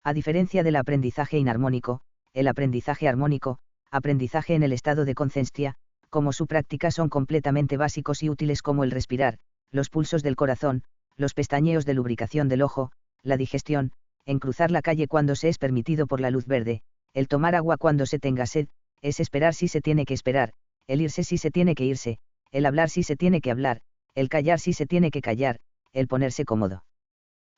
A diferencia del aprendizaje inarmónico, el aprendizaje armónico, aprendizaje en el estado de conciencia, como su práctica son completamente básicos y útiles, como el respirar, los pulsos del corazón, los pestañeos de lubricación del ojo, la digestión, en cruzar la calle cuando se es permitido por la luz verde, el tomar agua cuando se tenga sed, es esperar si se tiene que esperar, el irse si se tiene que irse, el hablar si se tiene que hablar, el callar si se tiene que callar, el ponerse cómodo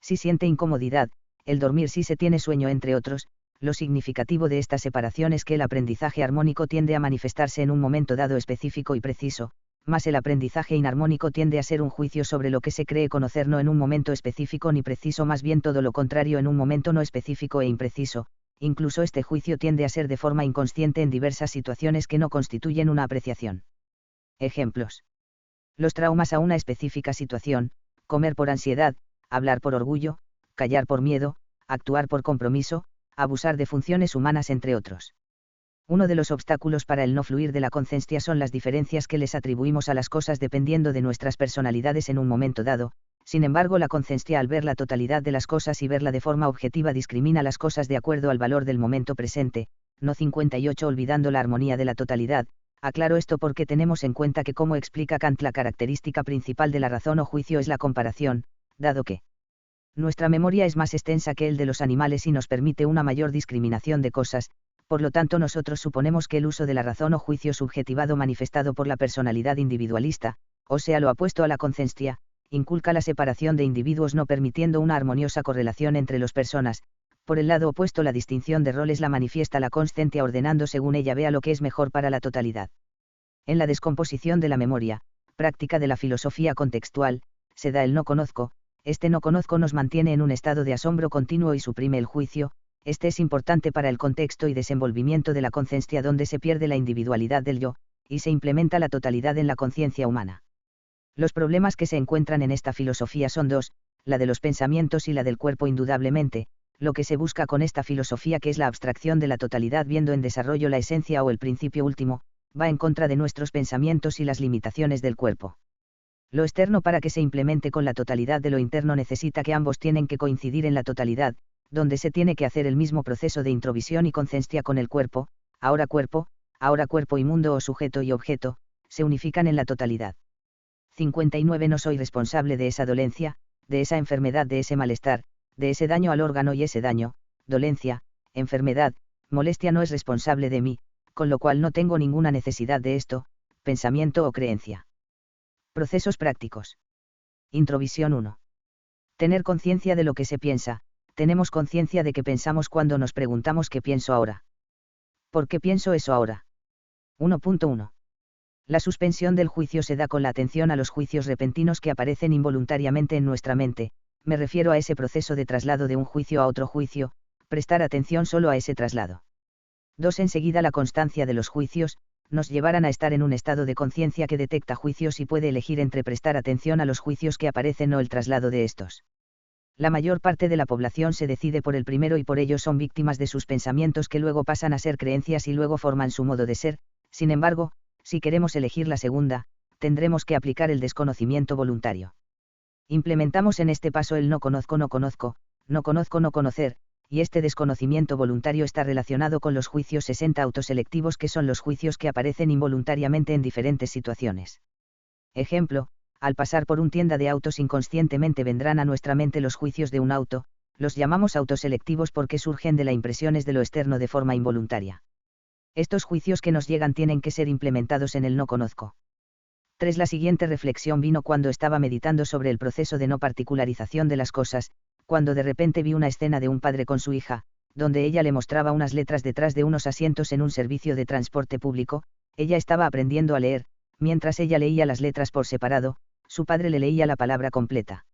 si siente incomodidad, el dormir si se tiene sueño, entre otros. Lo significativo de esta separación es que el aprendizaje armónico tiende a manifestarse en un momento dado específico y preciso, más el aprendizaje inarmónico tiende a ser un juicio sobre lo que se cree conocer, no en un momento específico ni preciso, más bien todo lo contrario, en un momento no específico e impreciso. Incluso este juicio tiende a ser de forma inconsciente en diversas situaciones que no constituyen una apreciación. Ejemplos. Los traumas a una específica situación: comer por ansiedad, hablar por orgullo, callar por miedo, actuar por compromiso, abusar de funciones humanas, entre otros. Uno de los obstáculos para el no fluir de la conciencia son las diferencias que les atribuimos a las cosas dependiendo de nuestras personalidades en un momento dado. Sin embargo, la conciencia, al ver la totalidad de las cosas y verla de forma objetiva, discrimina las cosas de acuerdo al valor del momento presente. No 58. Olvidando la armonía de la totalidad. Aclaro esto porque tenemos en cuenta que, como explica Kant, la característica principal de la razón o juicio es la comparación, dado que nuestra memoria es más extensa que el de los animales y nos permite una mayor discriminación de cosas. Por lo tanto, nosotros suponemos que el uso de la razón o juicio subjetivado manifestado por la personalidad individualista, o sea lo opuesto a la conciencia, inculca la separación de individuos, no permitiendo una armoniosa correlación entre las personas. Por el lado opuesto, la distinción de roles la manifiesta la consciencia, ordenando según ella vea lo que es mejor para la totalidad. En la descomposición de la memoria, práctica de la filosofía contextual, se da el no conozco. Este no conozco nos mantiene en un estado de asombro continuo y suprime el juicio. Este es importante para el contexto y desenvolvimiento de la conciencia, donde se pierde la individualidad del yo, y se implementa la totalidad en la conciencia humana. Los problemas que se encuentran en esta filosofía son dos: la de los pensamientos y la del cuerpo. Indudablemente, lo que se busca con esta filosofía, que es la abstracción de la totalidad viendo en desarrollo la esencia o el principio último, va en contra de nuestros pensamientos y las limitaciones del cuerpo. Lo externo, para que se implemente con la totalidad de lo interno, necesita que ambos tienen que coincidir en la totalidad. donde se tiene que hacer el mismo proceso de introvisión y conciencia con el cuerpo, ahora cuerpo y mundo o sujeto y objeto, se unifican en la totalidad. 59. No soy responsable de esa dolencia, de esa enfermedad, de ese malestar, de ese daño al órgano y ese daño, dolencia, enfermedad, molestia no es responsable de mí, con lo cual no tengo ninguna necesidad de esto, pensamiento o creencia. Procesos prácticos. Introvisión 1. Tener conciencia de lo que se piensa. Tenemos conciencia de que pensamos cuando nos preguntamos qué pienso ahora. ¿Por qué pienso eso ahora? 1.1. La suspensión del juicio se da con la atención a los juicios repentinos que aparecen involuntariamente en nuestra mente, me refiero a ese proceso de traslado de un juicio a otro juicio, prestar atención solo a ese traslado. 2. Enseguida la constancia de los juicios, nos llevarán a estar en un estado de conciencia que detecta juicios y puede elegir entre prestar atención a los juicios que aparecen o el traslado de estos. La mayor parte de la población se decide por el primero y por ello son víctimas de sus pensamientos que luego pasan a ser creencias y luego forman su modo de ser. Sin embargo, si queremos elegir la segunda, tendremos que aplicar el desconocimiento voluntario. Implementamos en este paso el no conozco, no conocer, y este desconocimiento voluntario está relacionado con los juicios 60 autoselectivos que son los juicios que aparecen involuntariamente en diferentes situaciones. Ejemplo, al pasar por una tienda de autos inconscientemente vendrán a nuestra mente los juicios de un auto, los llamamos autoselectivos porque surgen de las impresiones de lo externo de forma involuntaria. Estos juicios que nos llegan tienen que ser implementados en el no conozco. 3. La siguiente reflexión vino cuando estaba meditando sobre el proceso de no particularización de las cosas, cuando de repente vi una escena de un padre con su hija, donde ella le mostraba unas letras detrás de unos asientos en un servicio de transporte público, ella estaba aprendiendo a leer, mientras ella leía las letras por separado, su padre le leía la palabra completa.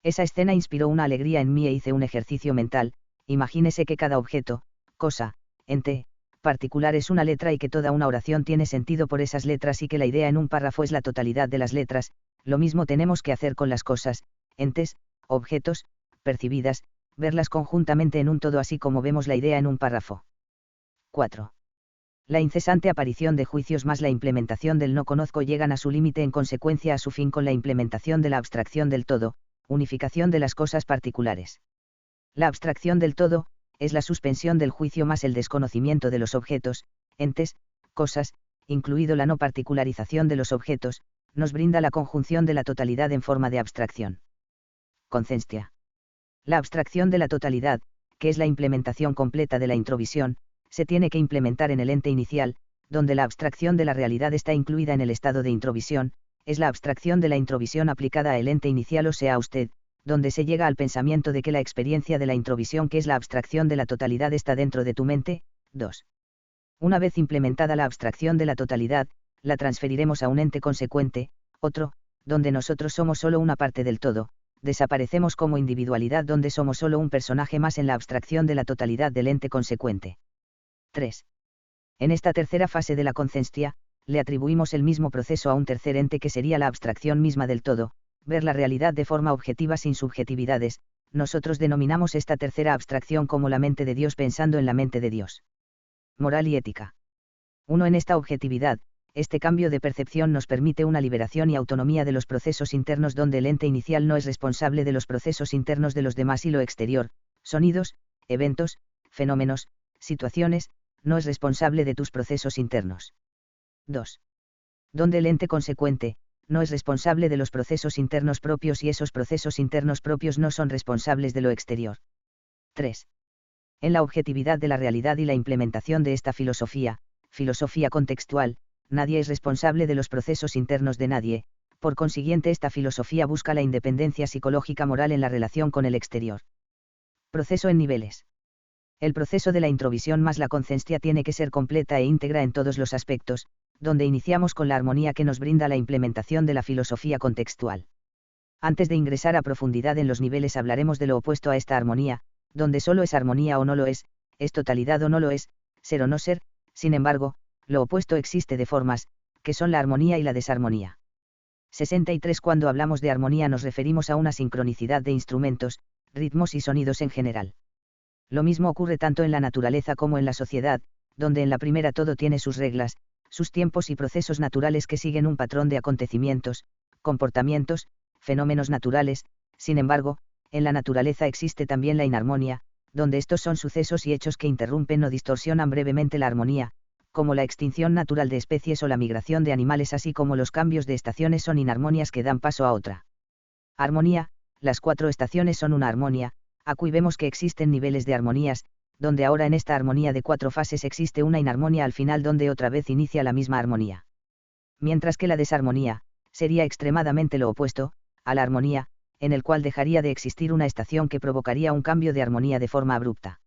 Esa escena inspiró una alegría en mí e hice un ejercicio mental, imagínese que cada objeto, cosa, ente, particular es una letra y que toda una oración tiene sentido por esas letras y que la idea en un párrafo es la totalidad de las letras, lo mismo tenemos que hacer con las cosas, entes, objetos, percibidas, verlas conjuntamente en un todo así como vemos la idea en un párrafo. 4. La incesante aparición de juicios más la implementación del no conozco llegan a su límite en consecuencia a su fin con la implementación de la abstracción del todo, unificación de las cosas particulares. La abstracción del todo, es la suspensión del juicio más el desconocimiento de los objetos, entes, cosas, incluido la no particularización de los objetos, nos brinda la conjunción de la totalidad en forma de abstracción. Conciencia. La abstracción de la totalidad, que es la implementación completa de la introvisión, se tiene que implementar en el ente inicial, donde la abstracción de la realidad está incluida en el estado de introvisión, es la abstracción de la introvisión aplicada al ente inicial o sea a usted, donde se llega al pensamiento de que la experiencia de la introvisión que es la abstracción de la totalidad está dentro de tu mente. 2. Una vez implementada la abstracción de la totalidad, la transferiremos a un ente consecuente, otro, donde nosotros somos solo una parte del todo, desaparecemos como individualidad donde somos solo un personaje más en la abstracción de la totalidad del ente consecuente. 3. En esta tercera fase de la conciencia, le atribuimos el mismo proceso a un tercer ente que sería la abstracción misma del todo, ver la realidad de forma objetiva sin subjetividades, nosotros denominamos esta tercera abstracción como la mente de Dios pensando en la mente de Dios. Moral y ética. 1. En esta objetividad, este cambio de percepción nos permite una liberación y autonomía de los procesos internos donde el ente inicial no es responsable de los procesos internos de los demás y lo exterior, sonidos, eventos, fenómenos, situaciones, no es responsable de tus procesos internos. 2. Donde el ente consecuente, no es responsable de los procesos internos propios y esos procesos internos propios no son responsables de lo exterior. 3. En la objetividad de la realidad y la implementación de esta filosofía contextual, nadie es responsable de los procesos internos de nadie, por consiguiente esta filosofía busca la independencia psicológica moral en la relación con el exterior. Proceso en niveles. El proceso de la introvisión más la conciencia tiene que ser completa e íntegra en todos los aspectos, donde iniciamos con la armonía que nos brinda la implementación de la filosofía contextual. Antes de ingresar a profundidad en los niveles hablaremos de lo opuesto a esta armonía, donde solo es armonía o no lo es totalidad o no lo es, ser o no ser, sin embargo, lo opuesto existe de formas, que son la armonía y la desarmonía. 63. Cuando hablamos de armonía nos referimos a una sincronicidad de instrumentos, ritmos y sonidos en general. Lo mismo ocurre tanto en la naturaleza como en la sociedad, donde en la primera todo tiene sus reglas, sus tiempos y procesos naturales que siguen un patrón de acontecimientos, comportamientos, fenómenos naturales, sin embargo, en la naturaleza existe también la inarmonía, donde estos son sucesos y hechos que interrumpen o distorsionan brevemente la armonía, como la extinción natural de especies o la migración de animales, así como los cambios de estaciones son inarmonías que dan paso a otra. Armonía: las 4 estaciones son una armonía, acuí vemos que existen niveles de armonías, donde ahora en esta armonía de 4 fases existe una inarmonía al final donde otra vez inicia la misma armonía. Mientras que la desarmonía sería extremadamente lo opuesto a la armonía, en el cual dejaría de existir una estación que provocaría un cambio de armonía de forma abrupta.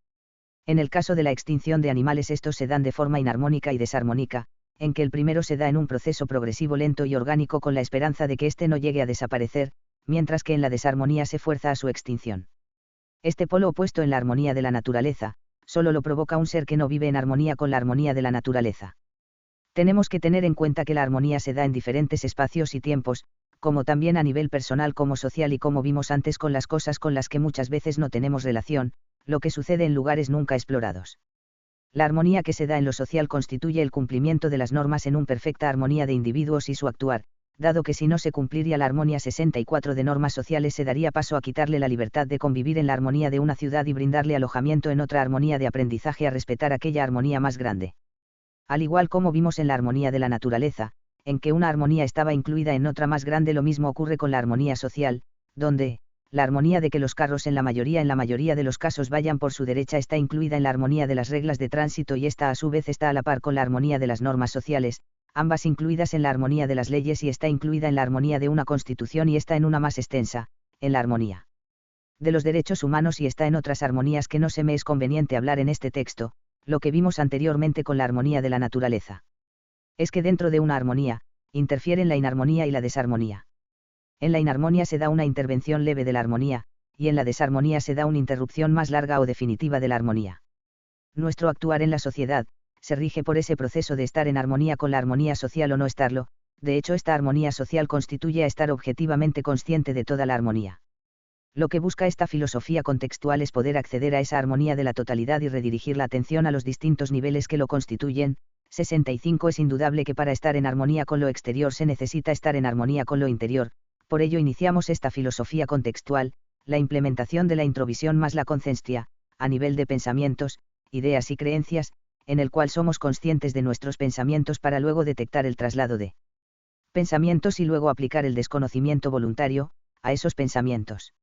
En el caso de la extinción de animales, estos se dan de forma inarmónica y desarmónica, en que el primero se da en un proceso progresivo lento y orgánico con la esperanza de que éste no llegue a desaparecer, mientras que en la desarmonía se fuerza a su extinción. Este polo opuesto en la armonía de la naturaleza, solo lo provoca un ser que no vive en armonía con la armonía de la naturaleza. Tenemos que tener en cuenta que la armonía se da en diferentes espacios y tiempos, como también a nivel personal como social, y como vimos antes con las cosas con las que muchas veces no tenemos relación, lo que sucede en lugares nunca explorados. La armonía que se da en lo social constituye el cumplimiento de las normas en una perfecta armonía de individuos y su actuar, dado que si no se cumpliría la armonía 64 de normas sociales se daría paso a quitarle la libertad de convivir en la armonía de una ciudad y brindarle alojamiento en otra armonía de aprendizaje a respetar aquella armonía más grande. Al igual como vimos en la armonía de la naturaleza, en que una armonía estaba incluida en otra más grande, lo mismo ocurre con la armonía social, donde la armonía de que los carros en la mayoría de los casos vayan por su derecha está incluida en la armonía de las reglas de tránsito, y esta a su vez está a la par con la armonía de las normas sociales, ambas incluidas en la armonía de las leyes, y está incluida en la armonía de una constitución, y está en una más extensa, en la armonía de los derechos humanos, y está en otras armonías que no se me es conveniente hablar en este texto. Lo que vimos anteriormente con la armonía de la naturaleza es que dentro de una armonía, interfieren la inarmonía y la desarmonía. En la inarmonía se da una intervención leve de la armonía, y en la desarmonía se da una interrupción más larga o definitiva de la armonía. Nuestro actuar en la sociedad se rige por ese proceso de estar en armonía con la armonía social o no estarlo. De hecho, esta armonía social constituye a estar objetivamente consciente de toda la armonía. Lo que busca esta filosofía contextual es poder acceder a esa armonía de la totalidad y redirigir la atención a los distintos niveles que lo constituyen. 65 Es indudable que para estar en armonía con lo exterior se necesita estar en armonía con lo interior. Por ello iniciamos esta filosofía contextual, la implementación de la introvisión más la conciencia, a nivel de pensamientos, ideas y creencias, en el cual somos conscientes de nuestros pensamientos para luego detectar el traslado de pensamientos y luego aplicar el desconocimiento voluntario a esos pensamientos.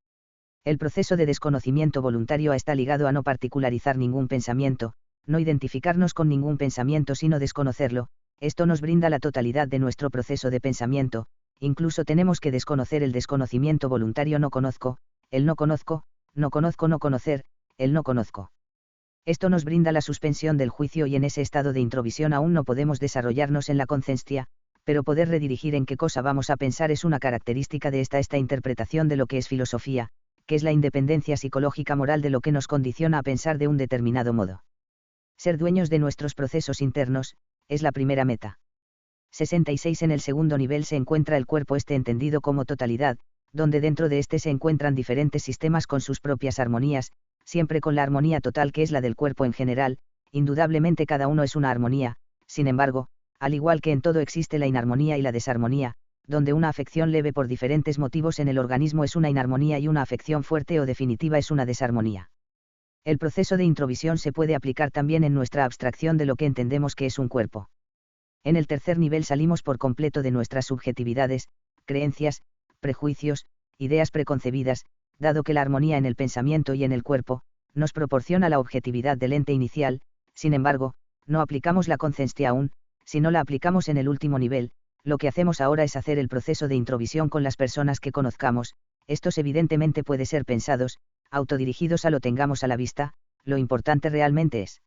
El proceso de desconocimiento voluntario está ligado a no particularizar ningún pensamiento, no identificarnos con ningún pensamiento sino desconocerlo. Esto nos brinda la totalidad de nuestro proceso de pensamiento. Incluso tenemos que desconocer el desconocimiento voluntario. No conozco, el no conozco, no conozco no conocer, el no conozco. Esto nos brinda la suspensión del juicio, y en ese estado de introvisión aún no podemos desarrollarnos en la conciencia, pero poder redirigir en qué cosa vamos a pensar es una característica de esta interpretación de lo que es filosofía, que es la independencia psicológica moral de lo que nos condiciona a pensar de un determinado modo. Ser dueños de nuestros procesos internos es la primera meta. 66 En el segundo nivel se encuentra el cuerpo, entendido como totalidad, donde dentro de este se encuentran diferentes sistemas con sus propias armonías, siempre con la armonía total que es la del cuerpo en general. Indudablemente cada uno es una armonía. Sin embargo, al igual que en todo existe la inarmonía y la desarmonía, donde una afección leve por diferentes motivos en el organismo es una inarmonía y una afección fuerte o definitiva es una desarmonía. El proceso de introvisión se puede aplicar también en nuestra abstracción de lo que entendemos que es un cuerpo. En el tercer nivel salimos por completo de nuestras subjetividades, creencias, prejuicios, ideas preconcebidas, dado que la armonía en el pensamiento y en el cuerpo nos proporciona la objetividad del ente inicial. Sin embargo, no aplicamos la conciencia aún. Si no la aplicamos en el último nivel, lo que hacemos ahora es hacer el proceso de introvisión con las personas que conozcamos. Estos evidentemente pueden ser pensados, autodirigidos, a lo tengamos a la vista. Lo importante realmente es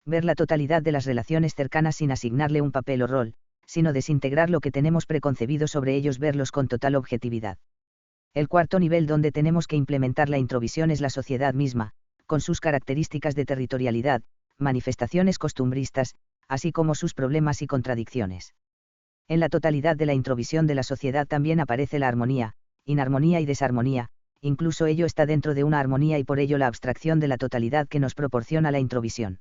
ver la totalidad de las relaciones cercanas sin asignarle un papel o rol, sino desintegrar lo que tenemos preconcebido sobre ellos, verlos con total objetividad. El cuarto nivel donde tenemos que implementar la introvisión es la sociedad misma, con sus características de territorialidad, manifestaciones costumbristas, así como sus problemas y contradicciones. En la totalidad de la introvisión de la sociedad también aparece la armonía, inarmonía y desarmonía. Incluso ello está dentro de una armonía y por ello la abstracción de la totalidad que nos proporciona la introvisión.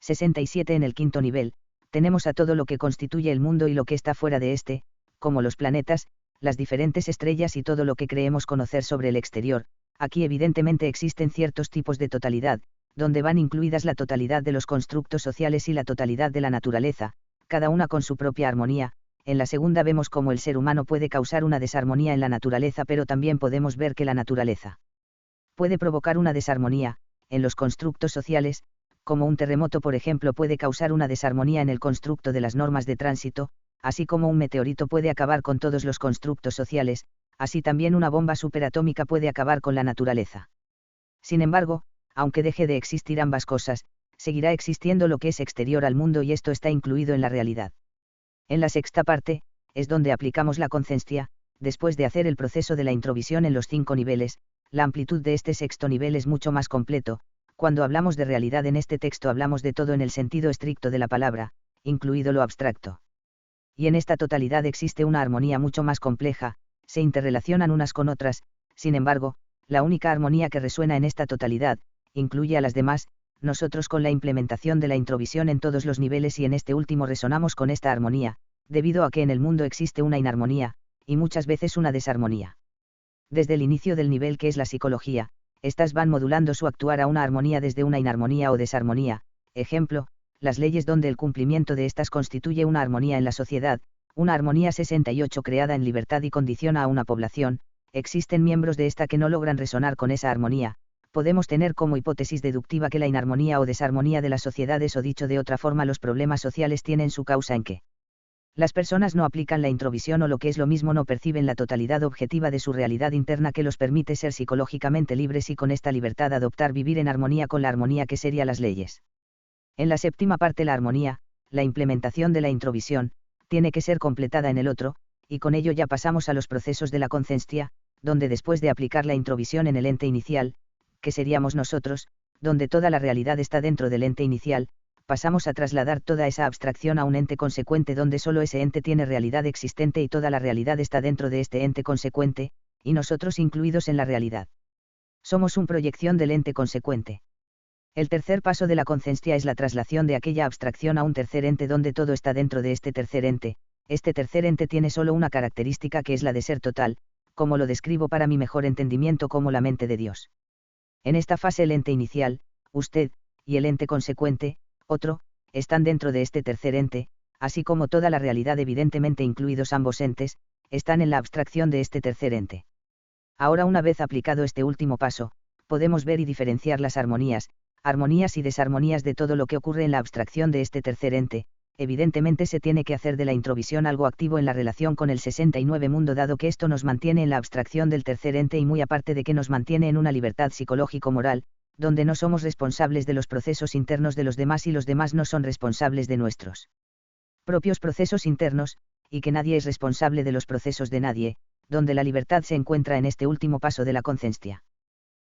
67 En el quinto nivel, tenemos a todo lo que constituye el mundo y lo que está fuera de este, como los planetas, las diferentes estrellas y todo lo que creemos conocer sobre el exterior, Aquí evidentemente existen ciertos tipos de totalidad, donde van incluidas la totalidad de los constructos sociales y la totalidad de la naturaleza, cada una con su propia armonía. En la segunda vemos cómo el ser humano puede causar una desarmonía en la naturaleza, pero también podemos ver que la naturaleza puede provocar una desarmonía en los constructos sociales, como un terremoto por ejemplo puede causar una desarmonía en el constructo de las normas de tránsito, así como un meteorito puede acabar con todos los constructos sociales, así también una bomba superatómica puede acabar con la naturaleza. Sin embargo, aunque deje de existir ambas cosas, seguirá existiendo lo que es exterior al mundo y esto está incluido en la realidad. En la sexta parte, es donde aplicamos la conciencia, después de hacer el proceso de la introvisión en los 5 niveles. La amplitud de este sexto nivel es mucho más completo. Cuando hablamos de realidad en este texto hablamos de todo en el sentido estricto de la palabra, incluido lo abstracto. Y en esta totalidad existe una armonía mucho más compleja, se interrelacionan unas con otras, sin embargo, la única armonía que resuena en esta totalidad, incluye a las demás. Nosotros con la implementación de la introvisión en todos los niveles y en este último resonamos con esta armonía, debido a que en el mundo existe una inarmonía, y muchas veces una desarmonía. Desde el inicio del nivel que es la psicología, estas van modulando su actuar a una armonía desde una inarmonía o desarmonía. Ejemplo, las leyes donde el cumplimiento de estas constituye una armonía en la sociedad, una armonía 68 creada en libertad y condiciona a una población. Existen miembros de esta que no logran resonar con esa armonía. Podemos tener como hipótesis deductiva que la inarmonía o desarmonía de las sociedades, o dicho de otra forma, los problemas sociales tienen su causa en que las personas no aplican la introvisión, o lo que es lo mismo, no perciben la totalidad objetiva de su realidad interna que los permite ser psicológicamente libres y con esta libertad adoptar vivir en armonía con la armonía que sería las leyes. En la séptima parte la armonía, la implementación de la introvisión, tiene que ser completada en el otro, y con ello ya pasamos a los procesos de la conciencia, donde después de aplicar la introvisión en el ente inicial, que seríamos nosotros, donde toda la realidad está dentro del ente inicial, pasamos a trasladar toda esa abstracción a un ente consecuente donde solo ese ente tiene realidad existente y toda la realidad está dentro de este ente consecuente, y nosotros incluidos en la realidad. Somos una proyección del ente consecuente. El tercer paso de la conciencia es la traslación de aquella abstracción a un tercer ente donde todo está dentro de este tercer ente. Este tercer ente tiene solo una característica, que es la de ser total, como lo describo para mi mejor entendimiento como la mente de Dios. En esta fase el ente inicial, usted, y el ente consecuente, otro, están dentro de este tercer ente, así como toda la realidad, evidentemente incluidos ambos entes, están en la abstracción de este tercer ente. Ahora, una vez aplicado este último paso, podemos ver y diferenciar las armonías y desarmonías de todo lo que ocurre en la abstracción de este tercer ente. Evidentemente se tiene que hacer de la introvisión algo activo en la relación con el 69 mundo, dado que esto nos mantiene en la abstracción del tercer ente y muy aparte de que nos mantiene en una libertad psicológico-moral, donde no somos responsables de los procesos internos de los demás y los demás no son responsables de nuestros propios procesos internos, y que nadie es responsable de los procesos de nadie, donde la libertad se encuentra en este último paso de la conciencia.